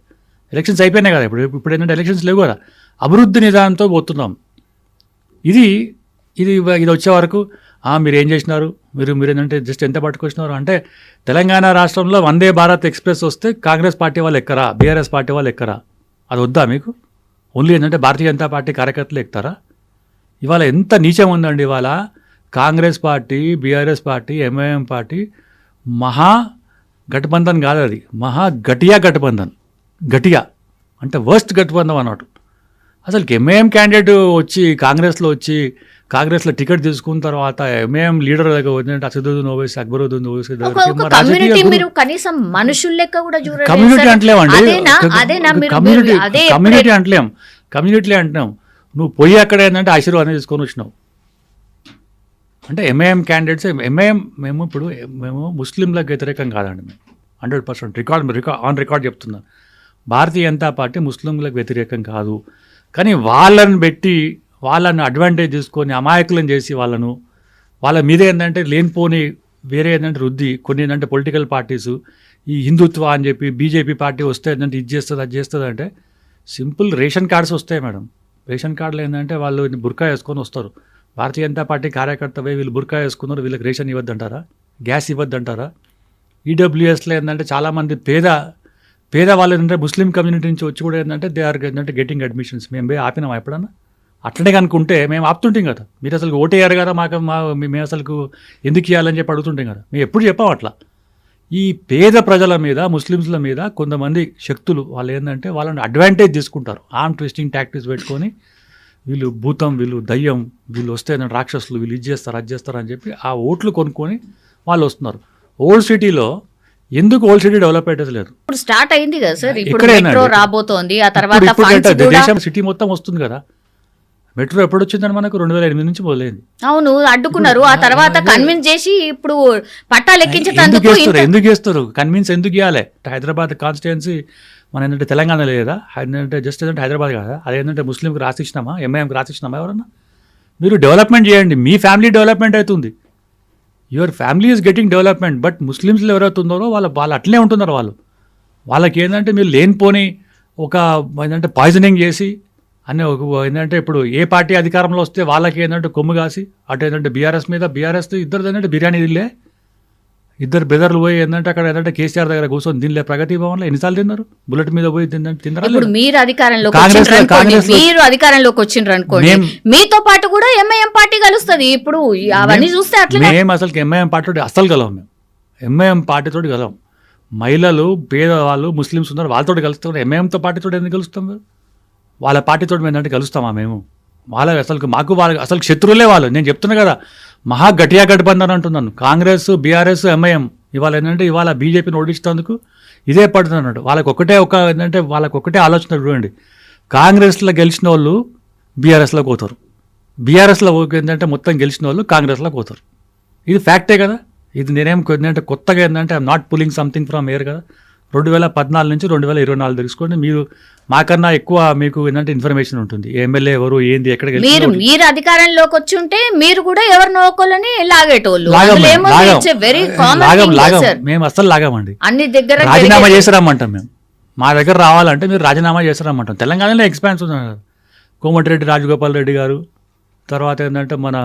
ఎలక్షన్స్ అయిపోయినాయి కదా, ఇప్పుడు ఏంటంటే ఎలక్షన్స్ లేవు కదా, అభివృద్ధి నిదానంతో పోతున్నాం. ఇది వచ్చే వరకు మీరు ఏం చేసినారు, మీరు ఏంటంటే జస్ట్ ఎంత పట్టుకొచ్చినారు అంటే, తెలంగాణ రాష్ట్రంలో వందే భారత్ ఎక్స్ప్రెస్ వస్తే కాంగ్రెస్ పార్టీ వాళ్ళు ఎక్కరా, బీఆర్ఎస్ పార్టీ వాళ్ళు ఎక్కరా? అది వద్దా మీకు? ఓన్లీ ఏంటంటే భారతీయ జనతా పార్టీ కార్యకర్తలు ఎక్కుతారా? ఇవాళ ఎంత నీచం ఉందండి. ఇవాళ Congress party, BRS party, MIM party మహా గఠబంధన్ కాదు, అది మహా గటియా గఠబంధన్. గటియా అంటే వర్స్ట్ గఠబంధం అన్నట్టు. అసలు ఎంఐఎం క్యాండిడేట్ వచ్చి కాంగ్రెస్లో టికెట్ తీసుకున్న తర్వాత ఎంఐఎం లీడర్ దగ్గర వచ్చినట్టు అసదుద్దీన్ ఓవైసీ, అక్బరుద్దీన్ ఓవైసీ కమ్యూనిటీ అంటలేం, కమ్యూనిటీ అంటున్నాం. నువ్వు పోయి అక్కడ ఏంటంటే ఆశీర్వాదం తీసుకొని వచ్చినావు అంటే ఎంఐఎం క్యాండిడేట్స్. మేము ముస్లింలకు వ్యతిరేకం కాదండి, మేము 100% ఆన్ రికార్డ్ చెప్తున్నా. భారతీయ జనతా పార్టీ ముస్లింలకు వ్యతిరేకం కాదు, కానీ వాళ్ళని అడ్వాంటేజ్ తీసుకొని అమాయకులను చేసి వాళ్ళ మీద ఏంటంటే లేనిపోని వేరే ఏంటంటే రుద్ది కొన్ని ఏంటంటే పొలిటికల్ పార్టీస్ ఈ హిందుత్వ అని చెప్పి బీజేపీ పార్టీ వస్తే ఏంటంటే ఇది చేస్తుంది అది చేస్తుంది అంటే, సింపుల్ రేషన్ కార్డ్స్ వస్తాయి మేడం. రేషన్ కార్డులు ఏంటంటే వాళ్ళు బుర్కా వేసుకొని వస్తారు. భారతీయ జనతా పార్టీ కార్యకర్తవే వీళ్ళు బుర్కా వేసుకున్నారు, వీళ్ళకి రేషన్ ఇవ్వద్దంటారా, గ్యాస్ ఇవ్వద్దంటారా? ఈడబ్ల్యూఎస్లో ఏంటంటే చాలామంది పేద వాళ్ళు ఏంటంటే ముస్లిం కమ్యూనిటీ నుంచి వచ్చి కూడా ఏంటంటే దే ఆర్ ఏంటంటే గెటింగ్ అడ్మిషన్స్. మేము పోయి ఆపినామా ఎప్పుడన్నా? అట్లనే కనుకుంటే మేము ఆపుతుంటాం కదా. మీరు అసలు ఓటేయారు కదా, మేము అసలు ఎందుకు ఇవ్వాలని చెప్పి అడుగుతుంటాం కదా. మేము ఎప్పుడు చెప్పాం అట్లా. ఈ పేద ప్రజల మీద, ముస్లిమ్స్ల మీద కొంతమంది శక్తులు వాళ్ళు ఏంటంటే వాళ్ళని అడ్వాంటేజ్ తీసుకుంటారు. ఆర్మ్ ట్విస్టింగ్ టాక్టిక్స్ పెట్టుకొని వీళ్ళు భూతం, వీళ్ళు దయ్యం, వీళ్ళు వస్తే రాక్షసులు, వీళ్ళు ఇది చేస్తారు అది చేస్తారు అని చెప్పి ఆ ఓట్లు కొనుక్కొని వాళ్ళు వస్తున్నారు. ఓల్డ్ సిటీలో ఎందుకు ఓల్డ్ సిటీ డెవలప్ అయ్యేది లేదు? ఇప్పుడు స్టార్ట్ అయింది కదా సార్, ఇప్పుడు మెట్రో రాబోతోంది, ఆ తర్వాత దేశం సిటీ మొత్తం వస్తుంది కదా. మెట్రో ఎప్పుడు వచ్చిందని మనకు 2008 నుంచి మొదలైంది. అవును, అడ్డుకున్నారు, ఆ తర్వాత కన్విన్స్ చేసి ఇప్పుడు పట్టాలు ఎక్కించేందుకు ఎందుకు చేస్తారు? కన్విన్స్ ఎందుకు ఇవ్వాలి? హైదరాబాద్ కాన్స్టిట్యుయెన్సీ మన ఏంటంటే తెలంగాణ లేదా, ఏంటంటే జస్ట్ ఏంటంటే హైదరాబాద్ కాదా? అదేంటంటే ముస్లింకి రాసిచ్చినామా, ఎంఐఎంకి రాసిచ్చినామా? ఎవరన్నా మీరు డెవలప్మెంట్ చేయండి, మీ ఫ్యామిలీ డెవలప్మెంట్ అవుతుంది, your family is getting development. But ముస్లిమ్స్లో ఎవరైతున్నారో వాళ్ళు అట్లనే ఉంటున్నారు. వాళ్ళకి ఏంటంటే మీరు లేనిపోని ఒక ఏంటంటే పాయిజనింగ్ చేసి అని ఏంటంటే ఇప్పుడు ఏ పార్టీ అధికారంలో వస్తే వాళ్ళకి ఏంటంటే కొమ్ము కాసి అటు ఏంటంటే బీఆర్ఎస్ ఇద్దరు ఏంటంటే బిర్యానీ తినలే, ఇద్దరు బెదర్లు పోయి ఏంటంటే అక్కడ ఏంటంటే కేసీఆర్ దగ్గర కూర్చొని తినలే. ప్రగతి భవన్లో ఎన్నిసార్లు తిన్నారు? బుల్లెట్ మీద పోయి తిన్నారా? మీరు అధికారంలోకి వచ్చిండ్రు అనుకోండి, మీతో పాటు కూడా ఎంఐఎం పార్టీ కలుస్తుంది. ఇప్పుడు అవన్నీ చూస్తే అట్లా మేము అసలు ఎంఐఎం పార్టీ అస్సలు కలవం. మేము ఎంఐఎం పార్టీతోటి కలవం. మహిళలు, పేదవాళ్ళు, ముస్లిమ్స్ ఉన్నారు, వాళ్ళతో కలుస్తాం. ఎంఐఎంతో పార్టీతో ఎందుకు కలుస్తాం? వాళ్ళ పార్టీతో ఏంటంటే కలుస్తామా మేము? వాళ్ళకి అసలు వాళ్ళకి అసలు శత్రువులే వాళ్ళు. నేను చెప్తున్నా కదా, మహా గట్టిగా గఠబంధన్ అంటున్నాను. కాంగ్రెస్, బీఆర్ఎస్, ఎంఐఎం ఇవాళ ఏంటంటే ఇవాళ బీజేపీని ఓడించేందుకు ఇదే పడుతున్నాడు. వాళ్ళకి ఒకటే ఆలోచన చూడండి. కాంగ్రెస్లో గెలిచిన వాళ్ళు బీఆర్ఎస్లోకి పోతారు, బీఆర్ఎస్లో ఏంటంటే మొత్తం గెలిచిన వాళ్ళు కాంగ్రెస్లోకి పోతారు. ఇది ఫ్యాక్టే కదా. ఇది నేనేం ఏంటంటే కొత్తగా ఏంటంటే I'm not pulling something from air కదా. 2014 నుంచి 2024 తెలుసుకోండి. మీరు మాకన్నా ఎక్కువ మీకు ఏంటంటే ఇన్ఫర్మేషన్ ఉంటుంది. ఎమ్మెల్యే ఎవరు, ఏంది, ఎక్కడ మీరు అధికారంలోకి వచ్చి ఉంటే మీరు కూడా ఎవరినో ఒకళ్ళని లాగేటోళ్ళు. మేము అస్సలు లాగామండి. అన్ని దగ్గర రాజీనామా చేసిరామంటాం. మేము మా దగ్గర రావాలంటే మీరు రాజీనామా చేసిరామంటాం. తెలంగాణలో ఎక్స్పాన్స్ ఉంది కదా. కోమటిరెడ్డి రాజగోపాల్ రెడ్డి గారు, తర్వాత ఏంటంటే మన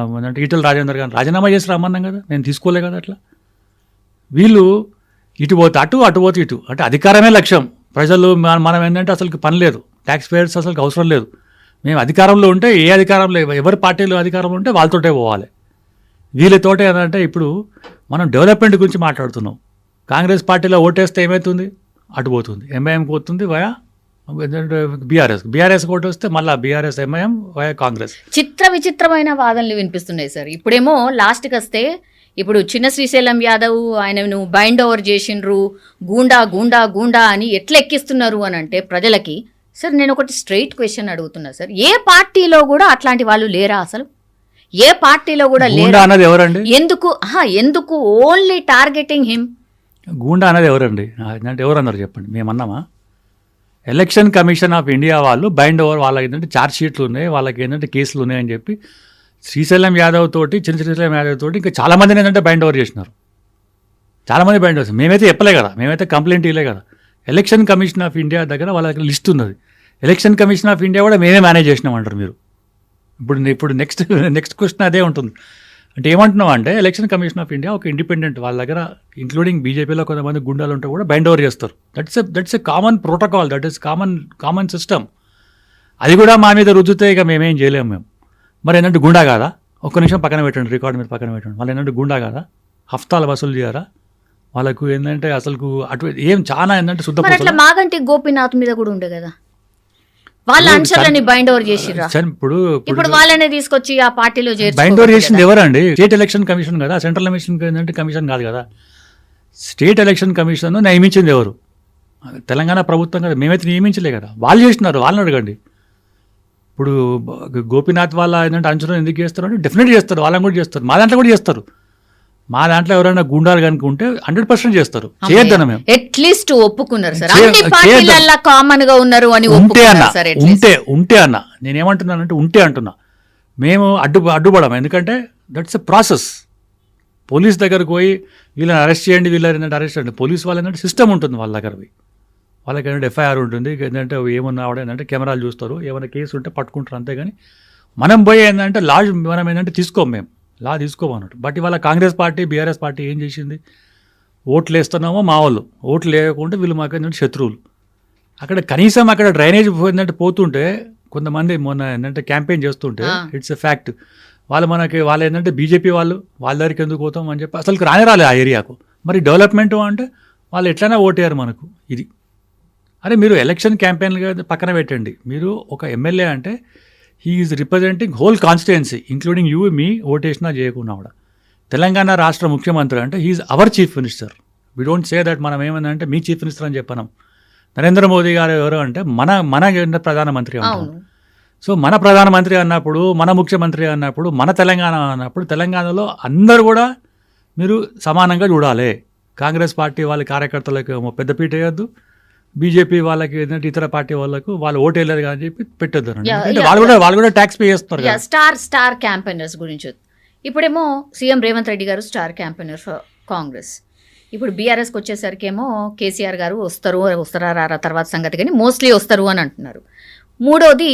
ఈటెల రాజేందర్ గారు రాజీనామా చేసి రమ్మన్నాం కదా. నేను తీసుకోలే కదా. అట్లా వీళ్ళు ఇటు పోతే అటు పోతే ఇటు, అంటే అధికారమే లక్ష్యం. ప్రజలు మనం ఏంటంటే అసలు పని లేదు, ట్యాక్స్ పేయర్స్ అసలు అవసరం లేదు. మేము అధికారంలో ఉంటే ఏ అధికారంలో ఎవరి పార్టీలో అధికారంలో ఉంటే వాళ్ళతోటే పోవాలి. వీళ్ళతోటే ఏంటంటే ఇప్పుడు మనం డెవలప్మెంట్ గురించి మాట్లాడుతున్నాం. కాంగ్రెస్ పార్టీలో ఓటేస్తే ఏమవుతుంది? అటు పోతుంది, ఎంఐఎం పోతుంది వయా బీఆర్ఎస్ ఓటు వస్తే మళ్ళీ బీఆర్ఎస్, ఎంఐఎం వయా కాంగ్రెస్. విచిత్రమైన వాదనలు వినిపిస్తున్నాయి సార్. ఇప్పుడేమో లాస్ట్కి వస్తే ఇప్పుడు చిన్న శ్రీశైలం యాదవ్ ఆయనను బైండ్ ఓవర్ చేసిండ్రు, గూండా గూండా గూండా అని ఎట్లా ఎక్కిస్తున్నారు అని అంటే ప్రజలకి. సార్ నేను ఒకటి స్ట్రైట్ క్వశ్చన్ అడుగుతున్నా సార్, ఏ పార్టీలో కూడా అట్లాంటి వాళ్ళు లేరా? అసలు ఏ పార్టీలో కూడా లేరా అన్నది ఎవరండి? ఎందుకు ఓన్లీ టార్గెటింగ్ హిమ్? గూండా అనేది ఎవరండి? అంటే ఎవరన్నారు చెప్పండి. మేమన్నామా? ఎలక్షన్ కమిషన్ ఆఫ్ ఇండియా వాళ్ళు బైండ్ ఓవర్, వాళ్ళకి ఏంటంటే ఛార్జ్ షీట్లు ఉన్నాయి, వాళ్ళకి ఏంటంటే కేసులు ఉన్నాయని చెప్పి శ్రీశైలం యాదవ్ తోటి, శ్రీశైలం యాదవ్ తోటి ఇంకా చాలామందిని ఏంటంటే బైండ్ ఓవర్ చేసినారు. చాలామంది బైండ్ ఓవర్. మేమైతే చెప్పలే కదా, మేమైతే కంప్లైంట్ ఇవ్వలే కదా. ఎలక్షన్ కమిషన్ ఆఫ్ ఇండియా దగ్గర వాళ్ళ దగ్గర లిస్ట్ ఉన్నది. ఎలక్షన్ కమిషన్ ఆఫ్ ఇండియా కూడా మేమే మేనేజ్ చేసినామంటారు మీరు. ఇప్పుడు నెక్స్ట్ క్వశ్చన్ అదే ఉంటుంది. అంటే ఏమంటున్నాం అంటే ఎలక్షన్ కమిషన్ ఆఫ్ ఇండియా ఒక ఇండిపెండెంట్, వాళ్ళ దగ్గర ఇంక్లూడింగ్ బీజేపీలో కొంతమంది గుండాలు ఉంటే కూడా బైండ్ ఓవర్ చేస్తారు. That's a common protocol, that is common system. అది కూడా మా మీద రుద్దుతే ఇక మేమేం చేయలేము. మేము మరి ఏంటంటే గుండా కాదా? ఒక్క నిమిషం పక్కన పెట్టండి, రికార్డ్ మీరు పక్కన పెట్టండి. వాళ్ళు ఏంటంటే గుండా కాదా? హఫ్తాలు వసూలు చేయరా? వాళ్ళకు ఏంటంటే అసలు అటు ఏం చాలా ఏంటంటే శుద్ధ మాగంటి గోపీనాథ్ మీద కూడా ఉండే కదా, వాళ్ళ అంశాలని బైండ్ ఓవర్ చేసిరా. ఇప్పుడు వాళ్ళనే తీసుకొచ్చి ఆ పార్టీలో బైండ్ ఓవర్ చేసింది ఎవరండి? స్టేట్ ఎలక్షన్ కమిషన్ కదా, సెంట్రల్ ఎలక్షన్ కమిషన్ కాదు కదా. స్టేట్ ఎలక్షన్ కమిషన్ నియమించింది ఎవరు? తెలంగాణ ప్రభుత్వం కదా, మేమైతే నియమించలే కదా. వాళ్ళు చేసినారు, వాళ్ళని అడగండి. ఇప్పుడు గోపీనాథ్ వాళ్ళ ఏంటంటే అంచనా ఎందుకు చేస్తారు అంటే డెఫినెట్ చేస్తారు, వాళ్ళని కూడా చేస్తారు, మా దాంట్లో కూడా చేస్తారు. మా దాంట్లో ఎవరైనా గుండాలు కనుకుంటే 100% చేస్తారు. చేయొద్దన్న మేము అట్లీస్ట్ ఒప్పుకున్నారు సార్, అన్ని పార్టీలల్లా కామన్ గా ఉన్నారు అని ఉంటే అన్న నేనేమంటున్నానంటే ఉంటే అంటున్నా. మేము అడ్డుపడం, ఎందుకంటే దట్స్ ఎ ప్రాసెస్. పోలీస్ దగ్గరకు పోయి వీళ్ళని అరెస్ట్ చేయండి, వీళ్ళని అరెస్ట్ చేయండి. పోలీస్ వాళ్ళు ఏంటంటే సిస్టమ్ ఉంటుంది వాళ్ళ దగ్గర పోయి, వాళ్ళకి ఏంటంటే ఎఫ్ఐఆర్ ఉంటుంది, ఏంటంటే ఏమన్నా ఆవిడ ఏంటంటే కెమెరాలు చూస్తారు, ఏమైనా కేసు ఉంటే పట్టుకుంటారు, అంతేగాని మనం పోయి ఏంటంటే మనం ఏంటంటే తీసుకోం, మేము లా తీసుకోమన్నట్టు. బట్ ఇవాళ కాంగ్రెస్ పార్టీ, బీఆర్ఎస్ పార్టీ ఏం చేసింది? ఓట్లు వేస్తున్నామో మా వాళ్ళు, ఓట్లు లేకుండా వీళ్ళు మాకు ఏంటంటే శత్రువులు. అక్కడ కనీసం అక్కడ డ్రైనేజ్ ఏంటంటే పోతుంటే కొంతమంది మొన్న ఏంటంటే క్యాంపెయిన్ చేస్తుంటే ఇట్స్ ఎ ఫ్యాక్ట్. వాళ్ళు ఏంటంటే బీజేపీ వాళ్ళ దగ్గరికి ఎందుకు పోతాం అని చెప్పి అసలు రాలే ఆ ఏరియాకు. మరి డెవలప్మెంట్ అంటే వాళ్ళు ఎట్లయినా ఓటేయారు మనకు. ఇది అరే మీరు ఎలక్షన్ క్యాంపెయిన్గా పక్కన పెట్టండి. మీరు ఒక ఎమ్మెల్యే అంటే he is representing whole constituency including you, మీ ఓటేసినా చేయకుండా కూడా. తెలంగాణ రాష్ట్ర ముఖ్యమంత్రి అంటే he is our chief minister. We don't say that మనం ఏమన్నా మీ చీఫ్ మినిస్టర్ అని చెప్పనం. నరేంద్ర మోదీ గారు ఎవరు అంటే మన ప్రధానమంత్రి అంటాం. సో మన ప్రధానమంత్రి అన్నప్పుడు, మన ముఖ్యమంత్రి అన్నప్పుడు, మన తెలంగాణ అన్నప్పుడు తెలంగాణలో అందరూ కూడా మీరు సమానంగా చూడాలి. కాంగ్రెస్ పార్టీ వాళ్ళ కార్యకర్తలకు పెద్దపీట వేయద్దు, బీజేపీ వాళ్ళకి ఏంటంటే ఇతర పార్టీ వాళ్ళకు వాళ్ళు ఓటు వేయలేరు కానీ చెప్పి పెట్టొద్దు. వాళ్ళు కూడా ట్యాక్స్ పే చేస్తారు. స్టార్ క్యాంపెయినర్స్ గురించి ఇప్పుడేమో సీఎం రేవంత్ రెడ్డి గారు స్టార్ క్యాంపెయినర్ ఫర్ కాంగ్రెస్. ఇప్పుడు బీఆర్ఎస్కి వచ్చేసరికేమో కేసీఆర్ గారు వస్తారా రారా తర్వాత సంగతి, కానీ మోస్ట్లీ వస్తారు అని అంటున్నారు. మూడోది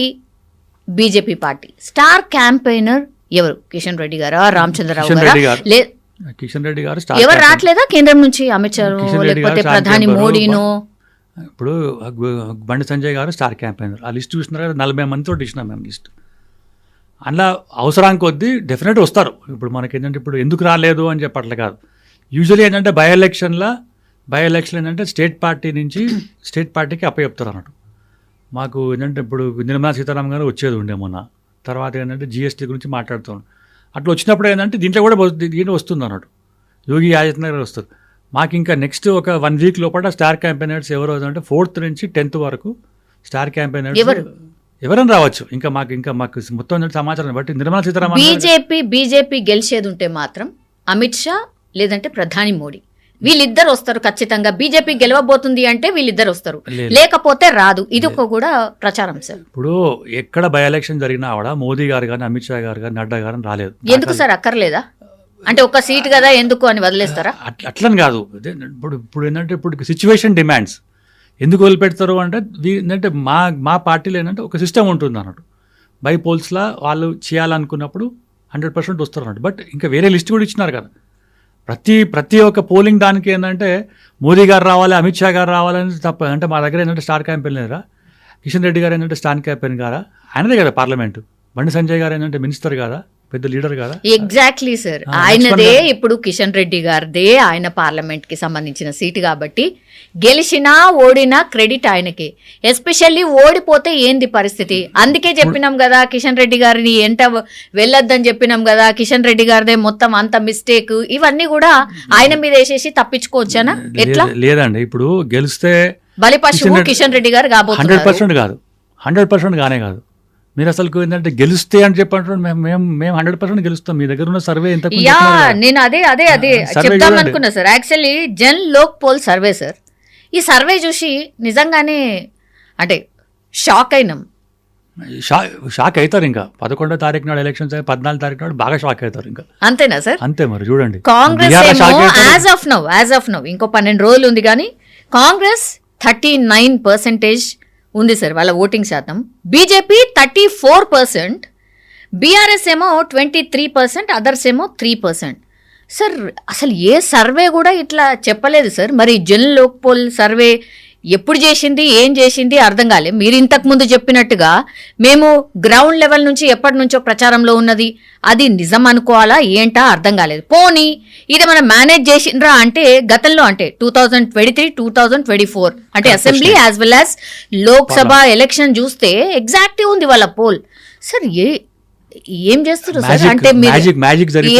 బీజేపీ పార్టీ స్టార్ క్యాంపెయినర్ ఎవరు? కిషన్ రెడ్డి గారా, రామచంద్రరావు గారా? కిషన్ రెడ్డి గారు ఎవరు రావట్లేదా కేంద్రం నుంచి? అమిత్ షా లేకపోతే ప్రధాని మోడీనో? ఇప్పుడు బండి సంజయ్ గారు స్టార్ క్యాంపెయినర్. ఆ లిస్ట్ చూసినారు కదా, 40 మందితో ఇచ్చినాం మేము లిస్ట్. అందులో అవసరానికి కొద్దీ డెఫినెట్ వస్తారు. ఇప్పుడు మనకి ఏంటంటే ఇప్పుడు ఎందుకు రాలేదు అని చెప్పట్లే కాదు. యూజువల్లీ ఏంటంటే బై ఎలక్షన్ ఏంటంటే స్టేట్ పార్టీ నుంచి స్టేట్ పార్టీకి అప్పచెప్తారు అన్నట్టు. మాకు ఏంటంటే ఇప్పుడు నిర్మలా సీతారామన్ గారు వచ్చేది ఉండే మొన్న. తర్వాత ఏంటంటే జిఎస్టీ గురించి మాట్లాడుతాం. అట్లా వచ్చినప్పుడు ఏంటంటే దీంట్లో కూడా దీంట్లో వస్తుంది అన్నట్టు, యోగి ఆదిత్యనాథ్ గారు వస్తారు. మాకు ఇంకా నెక్స్ట్ ఒక 1 వీక్ లోపల స్టార్ క్యాంపెయినర్స్ ఎవరు అంటే 4th నుంచి 10th వరకు స్టార్ క్యాంపెయినర్స్ ఎవరైనా రావచ్చు. ఇంకా మాకు మొత్తం సమాచారం బట్టి నిర్మలా సీతారామన్ బీజేపీ గెలిచేది ఉంటే మాత్రం అమిత్ షా లేదంటే ప్రధాని మోడీ వీళ్ళిద్దరు వస్తారు ఖచ్చితంగా. బీజేపీ గెలవబోతుంది అంటే వీళ్ళిద్దరు వస్తారు, లేకపోతే రాదు. ఇది ఒక కూడా ప్రచారం సార్. ఇప్పుడు ఎక్కడ బై ఎలక్షన్ జరిగినా కూడా మోదీ గారు కానీ అమిత్ షా గారు కానీ నడ్డా గారు రాలేదు. ఎందుకు సార్ అక్కర్లేదా? అంటే ఒక సీట్ కదా ఎందుకు అని వదిలేస్తారా? అట్లని కాదు. ఇప్పుడు ఏంటంటే ఇప్పుడు సిచ్యువేషన్ డిమాండ్స్ ఎందుకు వదిలిపెడతారు అంటే ఏంటంటే మా పార్టీలో ఏంటంటే ఒక సిస్టమ్ ఉంటుంది అన్నట్టు. బై పోల్స్లా వాళ్ళు చేయాలనుకున్నప్పుడు 100% వస్తారు అన్నట్టు. బట్ ఇంకా వేరే లిస్ట్ కూడా ఇచ్చినారు కదా. ప్రతి ఒక్క పోలింగ్ దానికి ఏంటంటే మోదీ గారు రావాలి, అమిత్ షా గారు రావాలని తప్ప. అంటే మా దగ్గర ఏంటంటే స్టార్ క్యాంపెయిన్ లేరా, కిషన్ రెడ్డి గారు ఏంటంటే స్టార్ క్యాంపెయిన్ గారా, ఆయనదే కదా పార్లమెంటు. బండి సంజయ్ గారు ఏంటంటే మినిస్టర్ కదా, పెద్ద లీడర్ కదా. ఎగ్జాక్ట్లీ సార్, ఆయనదే ఇప్పుడు కిషన్ రెడ్డి గారిదే ఆయన పార్లమెంట్ కి సంబంధించిన సీటు కాబట్టి గెలిచినా ఓడినా క్రెడిట్ ఆయనకి. ఎస్పెషల్లీ ఓడిపోతే ఏంది పరిస్థితి? అందుకే చెప్పినాం కదా కిషన్ రెడ్డి గారిని ఎంట వెళ్ళొద్దని చెప్పినాం కదా. కిషన్ రెడ్డి గారిదే మొత్తం అంత మిస్టేక్ ఇవన్నీ కూడా ఆయన మీద వేసేసి తప్పించుకోవచ్చానా? ఎట్లా? లేదండి, ఇప్పుడు గెలిస్తే బలిపశువు కిషన్ రెడ్డి గారు కాబోతున్నారు. 100% కాదు, 100% గానే కాదు. మీరు అసలు ఏంటంటే గెలిస్తే అని చెప్పంటారు, మేము 100% గెలుస్తాం. మీ దగ్గర ఉన్న సర్వే ఎంత? నేను అదే చెప్తాం అనుకున్నా sir. Actually Jan Lok pole survey sir. ఈ సర్వే చూసి నిజంగానే అంటే షాక్ అయినాం. షాక్ అవుతారు. ఇంకా 11వ తారీఖు నాడు ఎలక్షన్స్ 14వ తారీఖు నాడు బాగా షాక్ అవుతారు. ఇంకా అంతేనా సార్? అంతే మరి. చూడండి, కాంగ్రెస్ యాజ్ ఆఫ్ నౌ ఇంకో 12 రోజులు ఉంది కానీ కాంగ్రెస్ 39% ఉంది సార్ వాళ్ళ ఓటింగ్ శాతం. బీజేపీ 34%, బీఆర్ఎస్ ఏమో 23%, అదర్స్ ఏమో 3%. సార్ అసలు ఏ సర్వే కూడా ఇట్లా చెప్పలేదు సార్. మరి జన్ లోక్ పోల్ సర్వే ఎప్పుడు చేసింది, ఏం చేసింది అర్థం కాలేదు. మీరు ఇంతకు ముందు చెప్పినట్టుగా మేము గ్రౌండ్ లెవెల్ నుంచి ఎప్పటి నుంచో ప్రచారంలో ఉన్నది, అది నిజం అనుకోవాలా ఏంటా అర్థం కాలేదు. పోనీ ఇది మనం మేనేజ్ చేసిండ్రా అంటే గతంలో అంటే 2023, 2024 అంటే assembly as well as Lok Sabha election చూస్తే ఎగ్జాక్ట్ ఉంది వాళ్ళ పోల్. సార్ ఏం చేస్తారు సార్? అంటే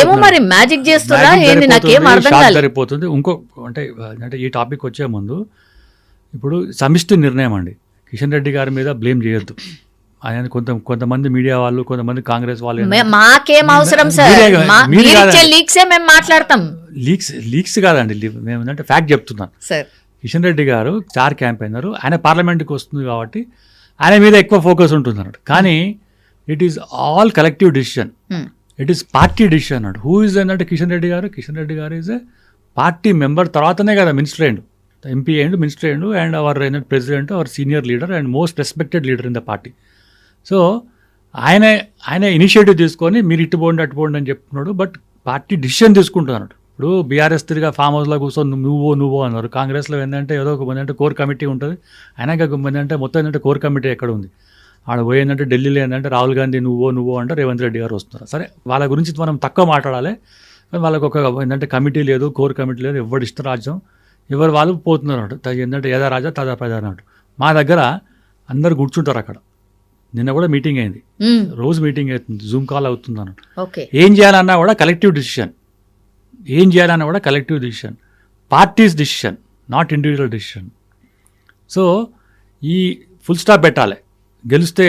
ఏమో మరి మ్యాజిక్ చేస్తారా ఏంది నాకేం అర్థం కాలేదు. ఇంకో అంటే ఈ టాపిక్ వచ్చే ముందు ఇప్పుడు సమిష్టి నిర్ణయం అండి. కిషన్ రెడ్డి గారి మీద బ్లేమ్ చేయొద్దు. ఆయన కొంతమంది మీడియా వాళ్ళు, కొంతమంది కాంగ్రెస్ వాళ్ళు మాకేం అవసరం సార్, మేము మాట్లాడతాం. లీక్స్ కాదండి, మేము ఏంటంటే ఫ్యాక్ట్ చెప్తున్నాను సార్. కిషన్ రెడ్డి గారు స్టార్ క్యాంపెయినర్, ఆయన పార్లమెంట్కి వస్తుంది కాబట్టి ఆయన మీద ఎక్కువ ఫోకస్ ఉంటుంది అన్నట్టు. కానీ it is all collective decision, it is party decision అన్నట్టు. హూ ఇస్ అంటే కిషన్ రెడ్డి గారు ఈజ్ ఏ పార్టీ మెంబర్. తర్వాతనే కదా మినిస్టర్ అయ్యిండు, ఎంపీ అయ్యిండు, మినిస్టర్ అయ్యిండు, and hour president, our senior leader and most respected leader in the party. So ఆయన initiative తీసుకొని మీరు ఇట్టుపోండి అట్టుపోండి అని చెప్తున్నాడు. బట్ పార్టీ డిసిషన్ తీసుకుంటున్నాడు. ఇప్పుడు బీఆర్ఎస్ తిరిగా ఫామ్ హౌస్లో కూర్చొని నువ్వు అన్నారు. కాంగ్రెస్లో ఏంటంటే ఏదో ఒక మంది అంటే కోర్ కమిటీ ఉంటుంది. అయినాక మంది అంటే మొత్తం ఏంటంటే కోర్ కమిటీ ఎక్కడ ఉంది? ఆడ పోయిందంటే ఢిల్లీలో ఏంటంటే రాహుల్ గాంధీ నువ్వు అంటే రేవంత్ రెడ్డి గారు వస్తున్నారు. సరే, వాళ్ళ గురించి మనం తక్కువ మాట్లాడాలి. వాళ్ళకు ఒక ఏంటంటే కమిటీ లేదు, కోర్ కమిటీ లేదు, ఎవరు ఇష్టరాజ్యం ఎవరు వాళ్ళు పోతున్నారు. ఏంటంటే యథా రాజా తదా ప్రజా అన్నట్టు. మా దగ్గర అందరు కూర్చుంటారు అక్కడ. నిన్న కూడా మీటింగ్ అయింది, రోజు మీటింగ్ అవుతుంది, జూమ్ కాల్ అవుతుంది అన్నట్టు. ఏం చేయాలన్నా కూడా collective decision, parties decision, not individual decision. So ఈ ఫుల్ స్టాప్ పెట్టాలి. గెలిస్తే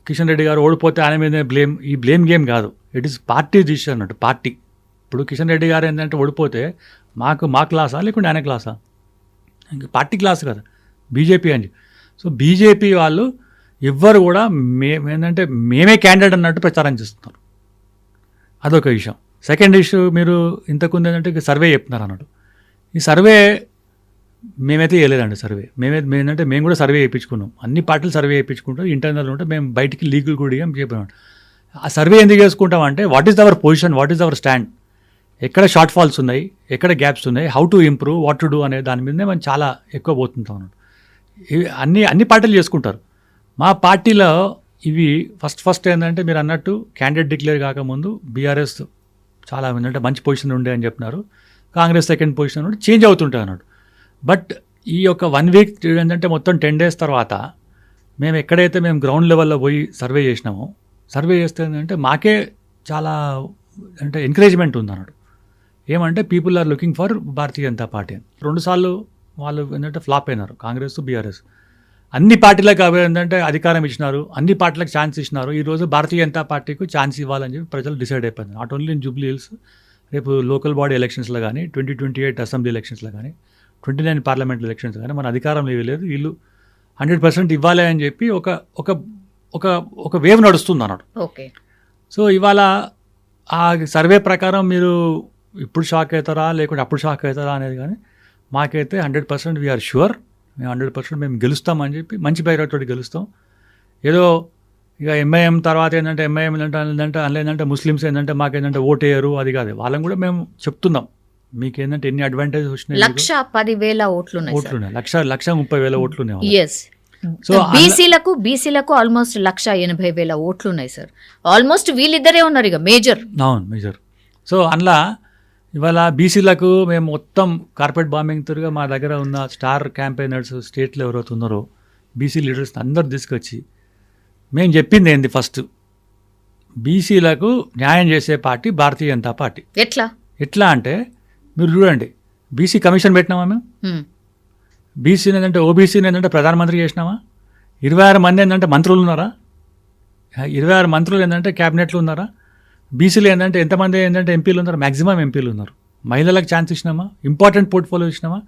కిషన్ రెడ్డి గారు, ఓడిపోతే ఆయన మీదే బ్లేమ్. ఈ బ్లేమ్ గేమ్ కాదు, ఇట్ ఈస్ పార్టీ డిసిషన్ అన్నట్టు. పార్టీ ఇప్పుడు కిషన్ రెడ్డి గారు ఏంటంటే ఓడిపోతే మా క్లాసా లేకుంటే ఆయన క్లాసా? పార్టీ క్లాస్ కదా బీజేపీ అని. సో బీజేపీ వాళ్ళు ఎవ్వరు కూడా ఏంటంటే మేమే క్యాండిడేట్ అన్నట్టు ప్రచారం చేస్తున్నారు. అదొక విషయం. సెకండ్ ఇష్యూ, మీరు ఇంతకుముందు ఏంటంటే సర్వే చెప్తున్నారు అన్నట్టు. ఈ సర్వే మేమైతే చేయలేదండి. సర్వే మేము కూడా సర్వే చేయించుకున్నాం. అన్ని పార్టీలు సర్వే చేయించుకుంటాం. ఇంటర్నల్ ఉంటే మేము బయటికి లీగల్ కూడా చెప్పినాం. ఆ సర్వే ఎందుకు చేసుకుంటాం అంటే what is our position, what is our stand, ఎక్కడ షార్ట్ ఫాల్స్ ఉన్నాయి, ఎక్కడ గ్యాప్స్ ఉన్నాయి, how to improve, what to do అనే దాని మీదనే మనం చాలా ఎక్కువ పోతుంటాం అన్నట్టు. ఇవి అన్ని పార్టీలు చేసుకుంటారు. మా పార్టీలో ఇవి ఫస్ట్ ఏంటంటే మీరు అన్నట్టు క్యాండిడేట్ డిక్లేర్ కాకముందు బీఆర్ఎస్ చాలా ఏంటంటే మంచి పొజిషన్ ఉండే అని చెప్పినారు. కాంగ్రెస్ సెకండ్ పొజిషన్ ఉండి చేంజ్ అవుతుంటాయి అన్నాడు. బట్ ఈ యొక్క 1 వీక్ ఏంటంటే మొత్తం 10 days తర్వాత మేము ఎక్కడైతే మేము గ్రౌండ్ లెవెల్లో పోయి సర్వే చేసినామో, సర్వే చేస్తే ఏంటంటే మాకే చాలా అంటే ఎంకరేజ్మెంట్ ఉంది అన్నాడు. ఏమంటే people are looking for Bharatiya Janata Party అని. 2 సార్లు వాళ్ళు ఏంటంటే ఫ్లాప్ అయినారు, కాంగ్రెస్ బీఆర్ఎస్. అన్ని పార్టీలకు అవి ఏంటంటే అధికారం ఇచ్చినారు, అన్ని పార్టీలకు ఛాన్స్ ఇచ్చినారు. ఈరోజు భారతీయ జనతా పార్టీకి ఛాన్స్ ఇవ్వాలని చెప్పి ప్రజలు డిసైడ్ అయిపోయింది. Not only in Jubilee hills, రేపు లోకల్ బాడీ ఎలక్షన్స్లో కానీ, 2028 అసెంబ్లీ ఎలక్షన్స్లో కానీ, 29 పార్లమెంట్ ఎలక్షన్స్ కానీ మన అధికారం లేదు, వీళ్ళు 100% ఇవ్వాలి అని చెప్పి ఒక ఒక ఒక ఒక వేవ్ నడుస్తుంది అన్నాడు. ఓకే. సో ఇవాళ ఆ సర్వే ప్రకారం మీరు ఇప్పుడు షాక్ అవుతారా లేకుంటే అప్పుడు షాక్ అవుతారా అనేది కానీ మాకైతే 100% వీఆర్ షూర్, మేము 100% మేము గెలుస్తామని చెప్పి మంచి బైరాతోటి గెలుస్తాం. ఏదో ఇక ఎంఐఎం తర్వాత ఏంటంటే ఎంఐఎం ఏంటంటే అనలేదంటే ముస్లిమ్స్ ఏంటంటే మాకేంటంటే ఓటు వేయరు అది కాదు, వాళ్ళని కూడా మేము చెప్తున్నాం మీకు ఏంటంటే ఎన్ని అడ్వాంటేజ్ వచ్చినాయి. 1,10,000 ఓట్లు ఉన్నాయి. 1,30,000 ఓట్లు ఉన్నాయి. ఎస్. సో బీసీలకు ఆల్మోస్ట్ 1,80,000 ఓట్లు ఉన్నాయి సార్. ఆల్మోస్ట్ వీళ్ళిద్దరే ఉన్నారు ఇక మేజర్. అవును, మేజర్. సో అందులో ఇవాళ బీసీలకు మేము మొత్తం కార్పెట్ బాంబింగ్ తిరిగా మా దగ్గర ఉన్న స్టార్ క్యాంపెయినర్స్ స్టేట్లో ఎవరైతే ఉన్నారో బీసీ లీడర్స్ అందరు తీసుకొచ్చి మేము చెప్పింది ఏంది, ఫస్ట్ బీసీలకు న్యాయం చేసే పార్టీ భారతీయ జనతా పార్టీ. ఎట్లా అంటే మీరు చూడండి, బీసీ కమిషన్ పెట్టినామా మేము, బీసీని ఏంటంటే ఓబీసీని ఏంటంటే ప్రధానమంత్రి చేసినామా, 26 మంది ఏంటంటే మంత్రులు ఉన్నారా, 26 మంత్రులు ఏంటంటే క్యాబినెట్లు ఉన్నారా, బీసీలు ఏంటంటే ఎంతమంది ఏంటంటే ఎంపీలు ఉన్నారు, మ్యాక్సిమం ఎంపీలు ఉన్నారు. మహిళలకు ఛాన్స్ ఇచ్చినామా, ఇంపార్టెంట్ పోర్ట్ఫోలియో ఇచ్చినామా.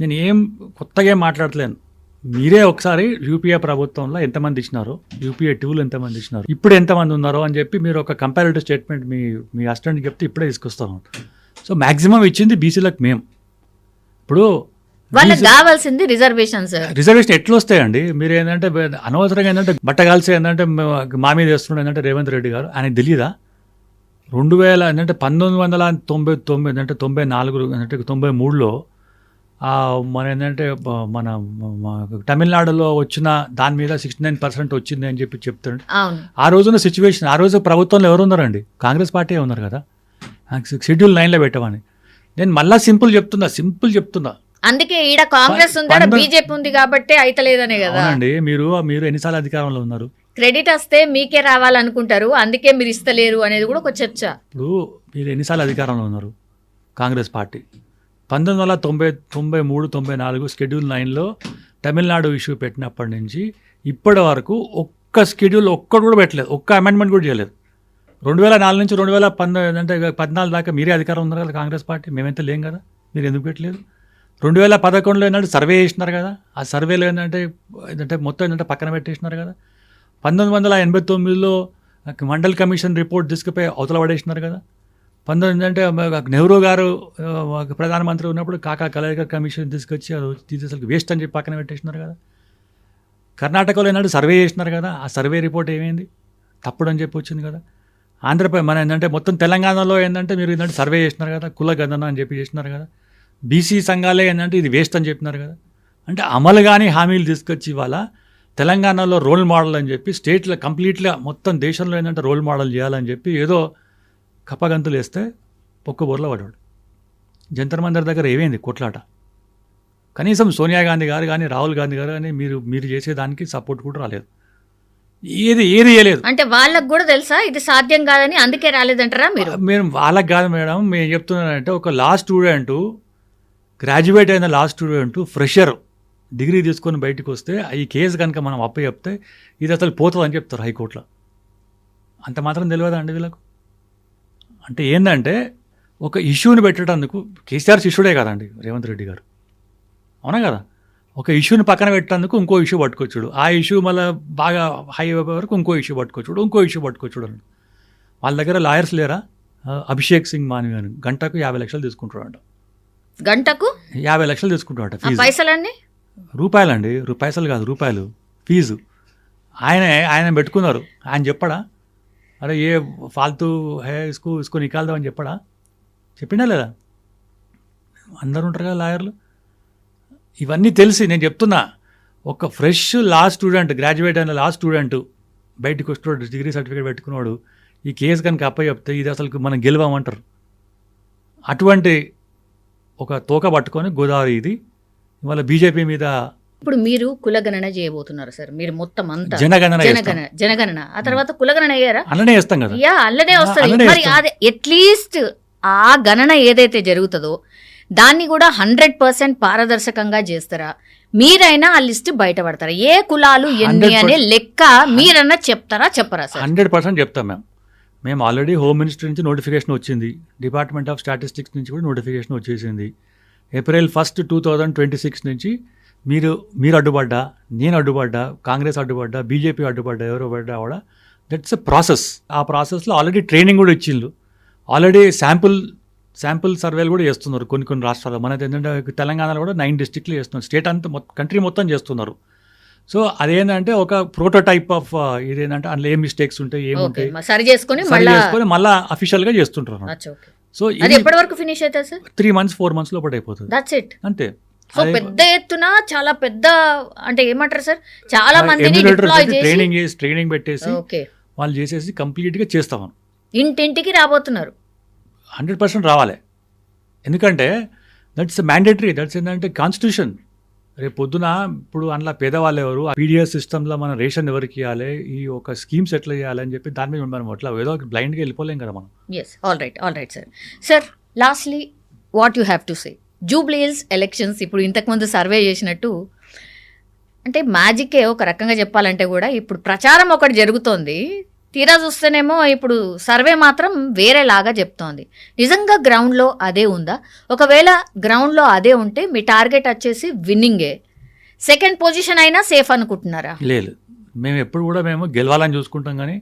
నేను ఏం కొత్తగా ఏం మాట్లాడలేను, మీరే ఒకసారి యూపీఏ ప్రభుత్వంలో ఎంతమంది ఇచ్చినారో, యూపీఏ 2లో ఎంతమంది ఇచ్చినారు, ఇప్పుడు ఎంతమంది ఉన్నారో అని చెప్పి మీరు ఒక కంపారిటివ్ స్టేట్మెంట్ మీ అసిస్టెంట్కి చెప్తే ఇప్పుడే తీసుకొస్తాం. సో మ్యాక్సిమం ఇచ్చింది బీసీలకు మేము. ఇప్పుడు వాళ్ళకి కావాల్సింది రిజర్వేషన్. రిజర్వేషన్ ఎట్లా వస్తాయండి, మీరు ఏంటంటే అనవసరంగా ఏంటంటే బట్టగాల్సి ఏంటంటే మా మీద వేస్తున్నాడు ఏంటంటే రేవంత్ రెడ్డి గారు, ఆయనకు తెలియదా 2000 ఏంటంటే 1999 అంటే 94 అంటే 93లో మన ఏంటంటే మన తమిళనాడులో వచ్చిన దాని మీద 69% వచ్చింది అని చెప్పి చెప్తాడు. ఆ రోజున సిచ్యువేషన్, ఆ రోజు ప్రభుత్వంలో ఎవరు ఉన్నారండి, కాంగ్రెస్ పార్టీ ఉన్నారు కదా, షెడ్యూల్ 9లో పెట్టమని. నేను మళ్ళా సింపుల్ చెప్తున్నా అందుకే ఈడ కాంగ్రెస్ ఉందా బీజేపీ ఉంది కాబట్టి అయితలేదనే కదా. అవునండి, మీరు ఎన్నిసార్లు అధికారంలో ఉన్నారు, క్రెడిట్ వస్తే మీకే రావాలనుకుంటారు, అందుకే మీరు ఇస్తలేరు అనేది కూడా ఒక చర్చ. ఇప్పుడు మీరు ఎన్నిసార్లు అధికారంలో ఉన్నారు, కాంగ్రెస్ పార్టీ 1993-94 షెడ్యూల్ 9లో తమిళనాడు ఇష్యూ పెట్టినప్పటి నుంచి ఇప్పటి వరకు ఒక్క షెడ్యూల్ ఒక్కటి కూడా పెట్టలేదు, ఒక్క అమెండ్మెంట్ కూడా చేయలేదు. 2004 నుంచి 2014 అంటే 14 దాకా మీరే అధికారం ఉన్నారు కదా కాంగ్రెస్ పార్టీ, మేమైతే లేం కదా, మీరు ఎందుకు పెట్టలేదు? 2011లో ఏంటంటే సర్వే చేసినారు కదా, ఆ సర్వేలో ఏంటంటే మొత్తం ఏంటంటే పక్కన పెట్టేసినారు కదా. 1989లో మండల్ కమిషన్ రిపోర్ట్ తీసుకుపోయి అవతల పడేసినారు కదా. 19 అంటే నెహ్రూ గారు ప్రధానమంత్రి ఉన్నప్పుడు కాకా కలేకర్ కమిషన్ తీసుకొచ్చి అది అసలు వేస్ట్ అని చెప్పి పక్కన పెట్టేసినారు కదా. కర్ణాటకలో ఏంటంటే సర్వే చేసినారు కదా, ఆ సర్వే రిపోర్ట్ ఏమైంది, తప్పుడు అని చెప్పి వచ్చింది కదా. ఆంధ్రప్రదేశ్ మన ఏంటంటే మొత్తం తెలంగాణలో ఏంటంటే మీరు ఏంటంటే సర్వే చేసినారు కదా, కుల గణన అని చెప్పి చేసినారు కదా. బీసీ సంఘాలే ఏంటంటే ఇది వేస్ట్ అని చెప్పినారు కదా. అంటే అమలు కానీ హామీలు తీసుకొచ్చి ఇవాళ తెలంగాణలో రోల్ మోడల్ అని చెప్పి స్టేట్లో కంప్లీట్గా మొత్తం దేశంలో ఏంటంటే రోల్ మోడల్ చేయాలని చెప్పి ఏదో కప్పగంతులు వేస్తే పొక్క బోర్లో పడ్డాడు. జంతర్ మందర్ దగ్గర ఏమైంది కొట్లాట, కనీసం సోనియా గాంధీ గారు కానీ రాహుల్ గాంధీ గారు కానీ మీరు చేసేదానికి సపోర్ట్ కూడా రాలేదు, ఏది చేయలేదు. అంటే వాళ్ళకు కూడా తెలుసా ఇది సాధ్యం కాదని, అందుకే రాలేదంటారా మీరు? మేము వాళ్ళకి కాదు మేడం, మేము చెప్తున్నానంటే ఒక లా స్టూడెంట్, గ్రాడ్యుయేట్ అయిన లా స్టూడెంట్, ఫ్రెషర్ డిగ్రీ తీసుకొని బయటకు వస్తే ఈ కేసు కనుక మనం చెప్తే ఇది అసలు పోతుందని చెప్తారు హైకోర్టులో. అంత మాత్రం తెలియదా అండి వీళ్ళకు? అంటే ఏంటంటే ఒక ఇష్యూని పెట్టడానికి, కేసీఆర్ శిష్యుడే కదండి రేవంత్ రెడ్డి గారు, అవునా కదా, ఒక ఇష్యూని పక్కన పెట్టేందుకు ఇంకో ఇష్యూ పట్టుకొచ్చుడు, ఆ ఇష్యూ మళ్ళీ బాగా హై వరకు ఇంకో ఇష్యూ పట్టుకొచ్చుడు అని. వాళ్ళ దగ్గర లాయర్స్ లేరా? అభిషేక్ సింగ్ మాన్వి అని గంటకు 50 లక్షలు తీసుకుంటాడు, గంటకు 50 లక్షలు తీసుకుంటాడు ఫీజు. పైసలన్నీ రూపాయలండి, పైసలు కాదు రూపాయలు ఫీజు. ఆయన పెట్టుకున్నారు, ఆయన చెప్పడా అరే ఏ ఫాల్తూ హే ఇసుకో నికాల్దాం అని చెప్పిండా లేదా? అందరూ ఉంటారు కదా లాయర్లు. ఇవన్నీ తెలిసి నేను చెప్తున్నా, ఒక ఫ్రెష్ లా స్టూడెంట్, గ్రాడ్యుయేట్ అయిన లా స్టూడెంట్ బయటకు వస్తున్నాడు, డిగ్రీ సర్టిఫికేట్ పెట్టుకున్నాడు, ఈ కేసు కనుక చెప్తే ఇది అసలు మనం గెలవమంటారు. అటువంటి ఒక తోక పట్టుకొని గోదావరి ఇది ఇవాళ బీజేపీ మీద ఇప్పుడు మీరు కులగణన చేయబోతున్నారు సార్, మీరు మొత్తం అంతా జనగణన జనగణన ఆ తర్వాత కులగణన అయ్యారా? అలానే వేస్తాం కదా. యా, అల్లనే వస్తుంది. మరి అదే అట్లీస్ట్ ఆ గణన ఏదైతే జరుగుతుందో దాన్ని కూడా 100% పారదర్శకంగా చేస్తారా? మీరైనా ఆ లిస్ట్ బయటపడతారా? ఏ కులాలు ఎన్ని అనే లెక్క మీరన్నా చెప్తారా చెప్పరా సార్? 100% చెప్తాం మేము ఆల్రెడీ హోమ్ మినిస్టర్ నుంచి నోటిఫికేషన్ వచ్చింది, డిపార్ట్మెంట్ ఆఫ్ స్టాటిస్టిక్స్ నుంచి కూడా నోటిఫికేషన్ వచ్చేసింది. April 1, 2026 నుంచి మీరు అడ్డుపడ్డా, నేను అడ్డుపడ్డా, కాంగ్రెస్ అడ్డుపడ్డా, బీజేపీ అడ్డుపడ్డా, ఎవరు పడ్డా కూడా దట్స్ ఎ ప్రాసెస్. ఆ ప్రాసెస్లో ఆల్రెడీ ట్రైనింగ్ కూడా ఇచ్చిండ్రు, ఆల్రెడీ శాంపుల్ సర్వేలు కూడా చేస్తున్నారు కొన్ని రాష్ట్రాల్లో. మనది ఏంటంటే తెలంగాణలో కూడా 9 డిస్ట్రిక్ట్లు చేస్తున్నారు, స్టేట్ అంతా కంట్రీ మొత్తం చేస్తున్నారు. సో అదేంటంటే ఒక ప్రోటోటైప్ ఆఫ్ ఇదేంటంటే అందులో ఏం మిస్టేక్స్ ఉంటాయి, ఏముంటాయి సరి చేసుకొని మళ్ళీ అఫీషియల్గా చేస్తుంటారు. సో అది ఎప్పటి వరకు ఫినిష్ అవుతుంది సార్? 3 months 4 months లోపల అయిపోతుంది. దట్స్ ఇట్, అంతే. సో పెద్ద ఎత్తున చాలా పెద్ద అంటే ఏమంటారు సార్, చాలా మందిని డిప్లాయ్ చేసి ట్రైనింగ్ పెట్టేసి వాళ్ళు చేసేసి కంప్లీట్గా చేస్తామని ఇంటింటికి రాబోతున్నారు. 100% రావాలి. ఎందుకంటే దట్స్ మ్యాండేటరీ, దట్స్ ఏంటంటే కాన్స్టిట్యూషన్. రేపు పొద్దున ఇప్పుడు అందులో పేదవాళ్ళు ఎవరు, పీడిఎస్ సిస్టంలో మన రేషన్ ఎవరికి ఇవ్వాలి, ఈ ఒక స్కీమ్స్ ఎట్లా చేయాలి అని చెప్పి దాని మీద మనం అట్లా ఏదో బ్లైండ్గా వెళ్ళిపోలేం కదా మనం. Yes, all right sir. Lastly what you have to say, Jubilee Hills elections ఇప్పుడు ఇంతకుముందు సర్వే చేసినట్టు అంటే మ్యాజికే ఒక రకంగా చెప్పాలంటే కూడా ఇప్పుడు ప్రచారం ఒకటి జరుగుతోంది, తీరా చూస్తేనేమో ఇప్పుడు సర్వే మాత్రం వేరేలాగా చెప్తోంది. నిజంగా గ్రౌండ్లో అదే ఉందా? ఒకవేళ గ్రౌండ్లో అదే ఉంటే మీ టార్గెట్ వచ్చేసి విన్నింగే, సెకండ్ పొజిషన్ అయినా సేఫ్ అనుకుంటున్నారా? లేదు, మేము ఎప్పుడు కూడా మేము గెలవాలని చూసుకుంటాం, కానీ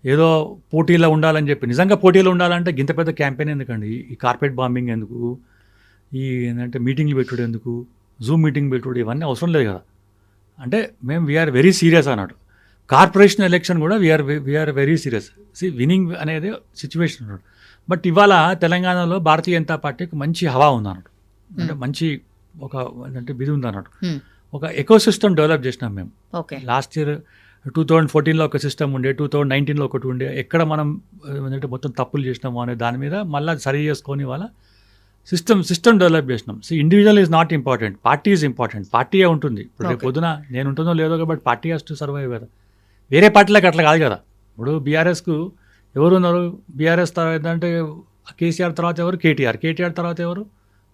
ఏదో పోటీలో ఉండాలని చెప్పి. నిజంగా పోటీలో ఉండాలంటే ఇంత పెద్ద క్యాంపెయిన్ ఎందుకండి, ఈ కార్పెట్ బాంబింగ్ ఎందుకు, ఈ ఏంటంటే మీటింగ్లు పెట్టుడు ఎందుకు, జూమ్ మీటింగ్ పెట్టుడు, ఇవన్నీ అవసరం లేదు కదా. అంటే మేము వీఆర్ వెరీ సీరియస్ అన్నాడు. కార్పొరేషన్ ఎలక్షన్ కూడా వీఆర్ వెరీ సీరియస్. విన్నింగ్ అనేది సిచ్యువేషన్ అన్నాడు. బట్ ఇవాళ తెలంగాణలో భారతీయ జనతా పార్టీకి మంచి హవా ఉందన్నాడు, అంటే మంచి ఒక అంటే బిది ఉందన్నాడు. ఒక ఎకో సిస్టమ్ డెవలప్ చేసినాం మేము. లాస్ట్ ఇయర్ 2014లో ఒక సిస్టమ్ ఉండే, 2019లో ఒకటి ఉండే, ఎక్కడ మనం ఏంటంటే మొత్తం తప్పులు చేసినాము అనే దాని మీద మళ్ళీ సరి చేసుకొని వాళ్ళ సిస్టమ్ డెవలప్ చేసినాం. So individual is not important, party is important. పార్టీయే ఉంటుంది. ఇప్పుడు రేపు పొద్దున నేను ఉంటుందో లేదో కాబట్టి పార్టీ హాస్ టు సర్వైవ్ కదా. వేరే పార్టీలకు అట్లా కాదు కదా. ఇప్పుడు బీఆర్ఎస్కు ఎవరు ఉన్నారు, బీఆర్ఎస్ తర్వాత అంటే కేసీఆర్ తర్వాత ఎవరు, కేటీఆర్ తర్వాత ఎవరు,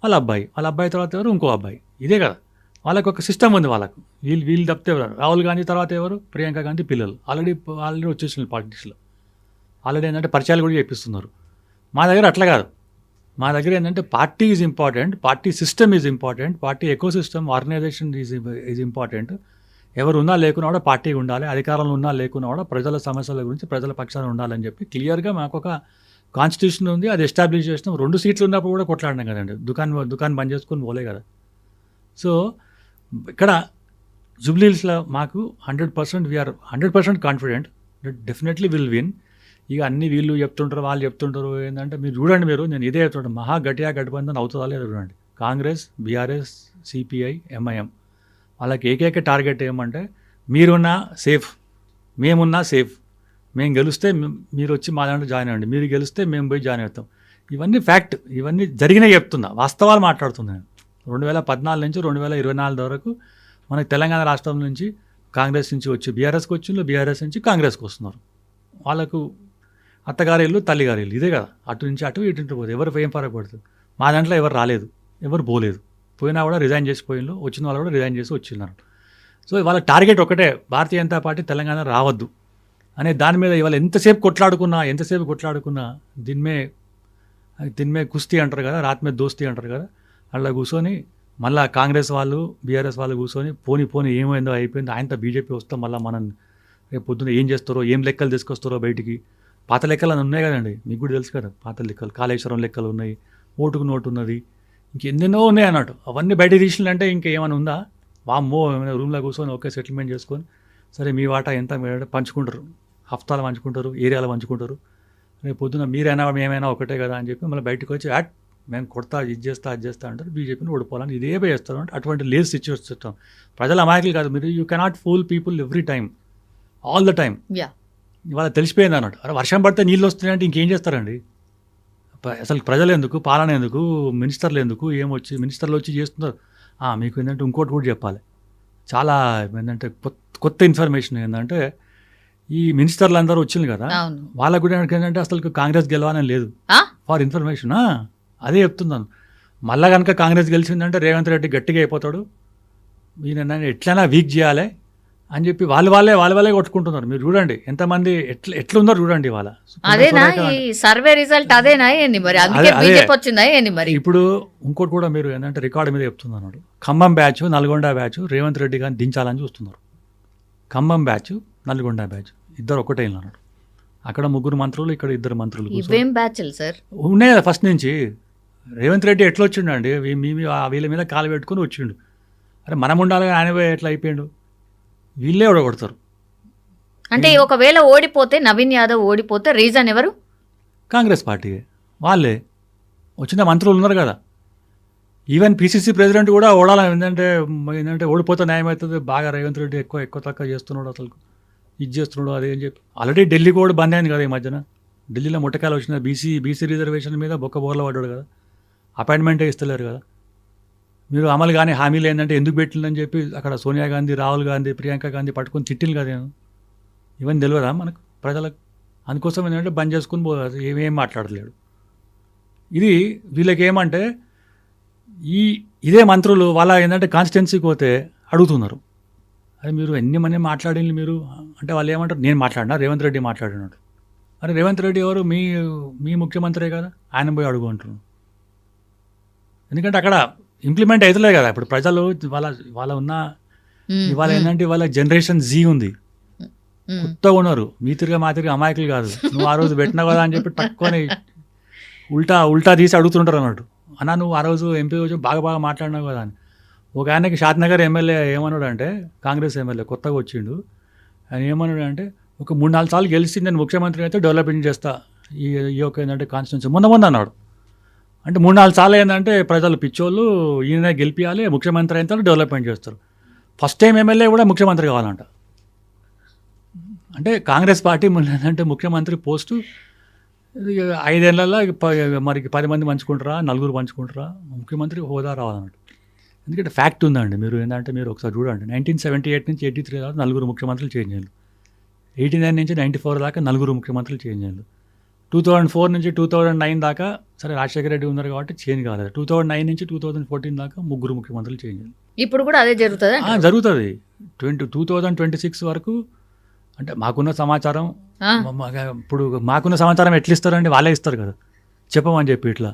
వాళ్ళ అబ్బాయి తర్వాత ఎవరు, ఇంకో అబ్బాయి, ఇదే కదా. వాళ్ళకు ఒక సిస్టమ్ ఉంది. వాళ్ళకు వీళ్ళు తప్పితే ఎవరు, రాహుల్ గాంధీ తర్వాత ఎవరు, ప్రియాంక గాంధీ పిల్లలు ఆల్రెడీ వచ్చేసిన పాలిటిక్స్లో, ఆల్రెడీ ఏంటంటే పరిచయాలు కూడా చేపిస్తున్నారు. మా దగ్గర అట్లా కాదు. మా దగ్గర ఏంటంటే party is important, party system is important, party ecosystem organisation is important. ఎవరు ఉన్నా లేకున్నా కూడా పార్టీ ఉండాలి, అధికారంలో ఉన్నా లేకున్నా కూడా ప్రజల సమస్యల గురించి ప్రజల పక్షాన ఉండాలని చెప్పి క్లియర్గా మాకు ఒక కాన్స్టిట్యూషన్ ఉంది. అది ఎస్టాబ్లిష్ చేసినాం. 2 సీట్లు ఉన్నప్పుడు కూడా కొట్లాడినాం కదండి. దుకాన్ బంద్ చేసుకొని పోలే కదా. సో ఇక్కడ జూబ్లీ హిల్స్లో మాకు 100% we're 100% confident that definitely will win. ఇక అన్ని వీళ్ళు చెప్తుంటారు, వాళ్ళు చెప్తుంటారు. ఏంటంటే మీరు చూడండి, మీరు నేను ఇదే చెప్తుంటాను, మహా గట్టిగా గఠబంధన్ అవుతుందా లేదా చూడండి. కాంగ్రెస్, బీఆర్ఎస్, సిపిఐ, ఎంఐఎం వాళ్ళకి ఏకైక టార్గెట్ ఏమంటే మీరున్నా సేఫ్, మేమున్నా సేఫ్, మేము గెలిస్తే మీరు వచ్చి మా దాంట్లో జాయిన్ అవ్వండి, మీరు గెలిస్తే మేము పోయి జాయిన్ అవుతాం. ఇవన్నీ ఫ్యాక్ట్, ఇవన్నీ జరిగినాయి చెప్తున్నా, వాస్తవాలు మాట్లాడుతున్నాను. 2014 నుంచి 2024 వరకు మనకి తెలంగాణ రాష్ట్రం నుంచి కాంగ్రెస్ నుంచి వచ్చి బీఆర్ఎస్కి వచ్చిండ్రు, బీఆర్ఎస్ నుంచి కాంగ్రెస్కి వస్తున్నారు. వాళ్ళకు అత్తగారి ఇల్లు తల్లిగారి ఇల్లు ఇదే కదా. అటు నుంచి అటు ఇటు పోతుంది, ఎవరు ఏం ఫరక పడుతుంది. మా దాంట్లో ఎవరు రాలేదు, ఎవరు పోలేదు, పోయినా కూడా రిజైన్ చేసి పోయిన్లు, వచ్చిన వాళ్ళు కూడా రిజైన్ చేసి వచ్చిన్నారు. సో వాళ్ళ టార్గెట్ ఒకటే, భారతీయ జనతా పార్టీ తెలంగాణ రావద్దు అనే దాని మీద ఇవాళ ఎంతసేపు కొట్లాడుకున్నా దీనిమే కుస్తీ అంటారు కదా, రాత్ మీద దోస్తీ అంటారు కదా. అలా కూర్చొని మళ్ళీ కాంగ్రెస్ వాళ్ళు బీఆర్ఎస్ వాళ్ళు కూర్చొని పోనీ ఏమైందో అయిపోయింది, ఆయనతో బీజేపీ వస్తాం, మళ్ళీ మనం రేపు పొద్దున్న ఏం చేస్తారో, ఏం లెక్కలు తీసుకొస్తారో బయటికి. పాత లెక్కలు అని ఉన్నాయి కదండి, మీకు కూడా తెలుసు కదా. పాత లెక్కలు, కాళేశ్వరం లెక్కలు ఉన్నాయి, ఓటుకు నోటు ఉన్నది, ఇంకెన్నెన్నో ఉన్నాయి అన్నట్టు. అవన్నీ బయట తీసినాలంటే ఇంకేమైనా ఉందా? వామ్మో, ఏమైనా రూమ్లో కూర్చొని ఓకే సెటిల్మెంట్ చేసుకొని సరే మీ వాటా ఎంత పంచుకుంటారు, హఫ్తాలు పంచుకుంటారు, ఏరియాలు పంచుకుంటారు. రేపు పొద్దున మీరైనా మేమైనా ఒకటే కదా అని చెప్పి మళ్ళీ బయటకు వచ్చి మేము కొడతా, ఇది చేస్తా అంటారు. బీజేపీని ఓడిపోవాలని ఇదే చేస్తారు. అంటే అటువంటి లేస్ సిచ్యువేషన్ చెప్తాం. ప్రజల అమాయకులు కాదు మీరు. You cannot fool people every time, all the time. ఇవాళ తెలిసిపోయింది అన్నట్టు. అరే వర్షం పడితే నీళ్ళు వస్తున్నాయంటే ఇంకేం చేస్తారండి అసలు? ప్రజలు ఎందుకు, పాలన ఎందుకు, మినిస్టర్లు ఎందుకు, మినిస్టర్లు వచ్చి చేస్తున్నారు. మీకు ఏంటంటే ఇంకోటి కూడా చెప్పాలి. చాలా ఏంటంటే కొత్త ఇన్ఫర్మేషన్ ఏంటంటే ఈ మినిస్టర్లు అందరూ వచ్చింది కదా, అవును. వాళ్ళకు కూడా ఏంటంటే అసలు కాంగ్రెస్ గెలవాలని లేదు. ఆ? ఫర్ ఇన్ఫర్మేషన్ అదే చెప్తున్నాను. మళ్ళా కనుక కాంగ్రెస్ గెలిచిందంటే రేవంత్ రెడ్డి గట్టిగా అయిపోతాడు, ఈయన ఎట్లైనా వీక్ చేయాలి అని చెప్పి వాళ్ళే కొట్టుకుంటున్నారు. మీరు చూడండి ఎంతమంది ఎట్లున్నారు చూడండి వాళ్ళ. అదేనా ఈ సర్వే రిజల్ట్? అదేనా ఏంది మరి? అందుకే అదే. బీజేపీ వచ్చిందా ఏంది మరి? ఇప్పుడు ఇంకోటి కూడా మీరు ఏంటంటే రికార్డు మీద చెప్తున్నాడు, ఖమ్మం బ్యాచ్ నల్గొండ బ్యాచ్ రేవంత్ రెడ్డి గారిని దించాలని చూస్తున్నారు. ఖమ్మం బ్యాచ్ నల్గొండ బ్యాచ్ ఇద్దరు ఒకటే అన్నాడు. అక్కడ 3 మంత్రులు, ఇక్కడ 2 మంత్రులు ఇవేం బ్యాచ్లు సార్ ఉన్నాయి కదా ఫస్ట్ నుంచి. రేవంత్ రెడ్డి ఎట్లా వచ్చిండండి, వీళ్ళ మీద కాలు పెట్టుకుని వచ్చిండు. అరే మనం ఉండాలి, ఆయన ఎట్లా అయిపోయాడు, వీళ్ళే ఓడగొడతారు. అంటే ఒకవేళ ఓడిపోతే, నవీన్ యాదవ్ ఓడిపోతే రీజన్ ఎవరు? కాంగ్రెస్ పార్టీ వాళ్ళే. వచ్చిన మంత్రులు ఉన్నారు కదా, ఈవెన్ పిసిసి ప్రెసిడెంట్ కూడా ఓడాలి. ఏంటంటే ఓడిపోతే న్యాయం అవుతుంది, బాగా రేవంత్ రెడ్డి ఎక్కువ తక్కువ చేస్తున్నాడు, అసలు ఇది చేస్తున్నాడు అది అని చెప్పి. ఆల్రెడీ ఢిల్లీ కూడా బంద్ అయింది కదా ఈ మధ్యన. ఢిల్లీలో ముట్టకాయలు వచ్చిన బీసీ రిజర్వేషన్ మీద బోర్ల పడ్డాడు కదా, అపాయింట్మెంటే ఇస్తలేరు కదా. మీరు అమలు కానీ హామీలు ఏంటంటే ఎందుకు పెట్టిందని చెప్పి అక్కడ సోనియా గాంధీ, రాహుల్ గాంధీ, ప్రియాంక గాంధీ పట్టుకొని తిట్టింది కదా. ఇవన్నీ తెలియదా మనకు ప్రజలకు? అందుకోసం ఏంటంటే బంద్ చేసుకుని ఏమేం మాట్లాడలేడు. ఇది వీళ్ళకి ఏమంటే ఇదే మంత్రులు వాళ్ళ ఏంటంటే కాన్స్టిట్యున్సీకి పోతే అడుగుతున్నారు, అది మీరు ఎన్ని మంది మాట్లాడింది మీరు అంటే వాళ్ళు ఏమంటారు, నేను మాట్లాడినా, రేవంత్ రెడ్డి మాట్లాడినాడు. అరే రేవంత్ రెడ్డి ఎవరు, మీ ముఖ్యమంత్రే కదా, ఆయన పోయి అడుగు అంటున్నారు. ఎందుకంటే అక్కడ ఇంప్లిమెంట్ అవుతలేదు కదా. ఇప్పుడు ప్రజలు వాళ్ళ ఉన్న ఇవాళ ఏంటంటే వాళ్ళ జనరేషన్ జీ ఉంది, కొత్తగా ఉన్నారు, మీ తిరిగా మా తిరిగి అమాయకులు కాదు. నువ్వు ఆ రోజు పెట్టినావు కదా అని చెప్పి పట్టుకొని ఉల్టా తీసి అడుగుతుంటారు అన్నట్టు. అన్నా నువ్వు ఆ రోజు ఎంపీ వచ్చి బాగా మాట్లాడినావు కదా అని. ఒక ఆయనకి షాద్నగర్ ఎమ్మెల్యే ఏమన్నాడు అంటే, కాంగ్రెస్ ఎమ్మెల్యే కొత్తగా వచ్చిండు, ఆయన ఏమన్నాడు అంటే, ఒక 3-4 సార్లు గెలిచి నేను ముఖ్యమంత్రి అయితే డెవలప్మెంట్ చేస్తా ఈ ఒక ఏంటంటే కాన్స్టిట్యున్సీ మొన్న అన్నాడు. అంటే 3-4 సార్లు ఏంటంటే ప్రజలు పిచ్చోళ్ళు, ఈయన గెలిపించాలి, ముఖ్యమంత్రి అయిన తర్వాత డెవలప్మెంట్ చేస్తారు. ఫస్ట్ టైం ఎమ్మెల్యే కూడా ముఖ్యమంత్రి కావాలంట. అంటే కాంగ్రెస్ పార్టీ ఏంటంటే ముఖ్యమంత్రి పోస్టు 5 ఏళ్లలో మరి 10 మంది పంచుకుంటారా, 4 పంచుకుంటారా, ముఖ్యమంత్రి హోదా రావాలన్నట్టు. ఎందుకంటే ఫ్యాక్ట్ ఉందండి. మీరు ఏంటంటే మీరు ఒకసారి చూడండి, 1978 నుంచి 83 దాకా 4 ముఖ్యమంత్రులు చేంజ్ అయ్యారు. 89 నుంచి 94 దాకా 4 ముఖ్యమంత్రులు చేంజ్ అయ్యారు. 2004 నుంచి 2009 దాకా సరే రాజశేఖర రెడ్డి ఉన్నారు కాబట్టి చేంజ్ కాలేదు. 2009 నుంచి 2014 దాకా 3 ముఖ్యమంత్రులు చేంజ్ అయ్యారు. ఇప్పుడు కూడా అదే జరుగుతుంది. జరుగుతుంది 2026 వరకు. అంటే మాకున్న సమాచారం, ఇప్పుడు మాకున్న సమాచారం ఎట్లా ఇస్తారండి, వాళ్ళే ఇస్తారు కదా, చెప్పమని చెప్పి ఇట్లా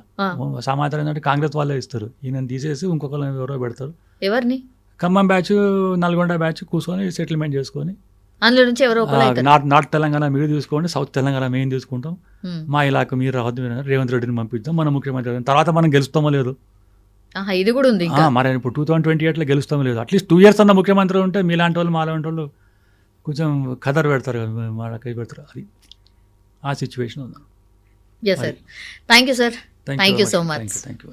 సమాచారం ఏంటంటే కాంగ్రెస్ వాళ్ళే ఇస్తారు. ఈయన తీసేసి ఇంకొకరు ఎవరో పెడతారు. ఎవరిని? ఖమ్మం బ్యాచ్, నల్గొండ బ్యాచ్ కూర్చొని సెటిల్మెంట్ చేసుకొని అందులో నుంచి ఎవరో నార్త్ తెలంగాణ మీరు తీసుకోండి, సౌత్ తెలంగాణ మేము తీసుకుంటాం, మా ఇలాక మీరు రావద్దు, రేవంత్ రెడ్డిని పంపిద్దాం, మనం ముఖ్యమంత్రి తర్వాత మనం గెలుస్తామో లేదు. ఇది కూడా ఉంది మరి ఇప్పుడు 2028లో గెలుస్తామో లేదు. అట్లీస్ట్ 2 years అన్న ముఖ్యమంత్రి ఉంటే మీలాంటి వాళ్ళు మాలాంటి వాళ్ళు కొంచెం ఖదర్ పెడతారు కదా, మాకై పెడతారు. అది ఆ సిచ్యువేషన్ ఉంది. Thank you sir, thank you so much. Thank you.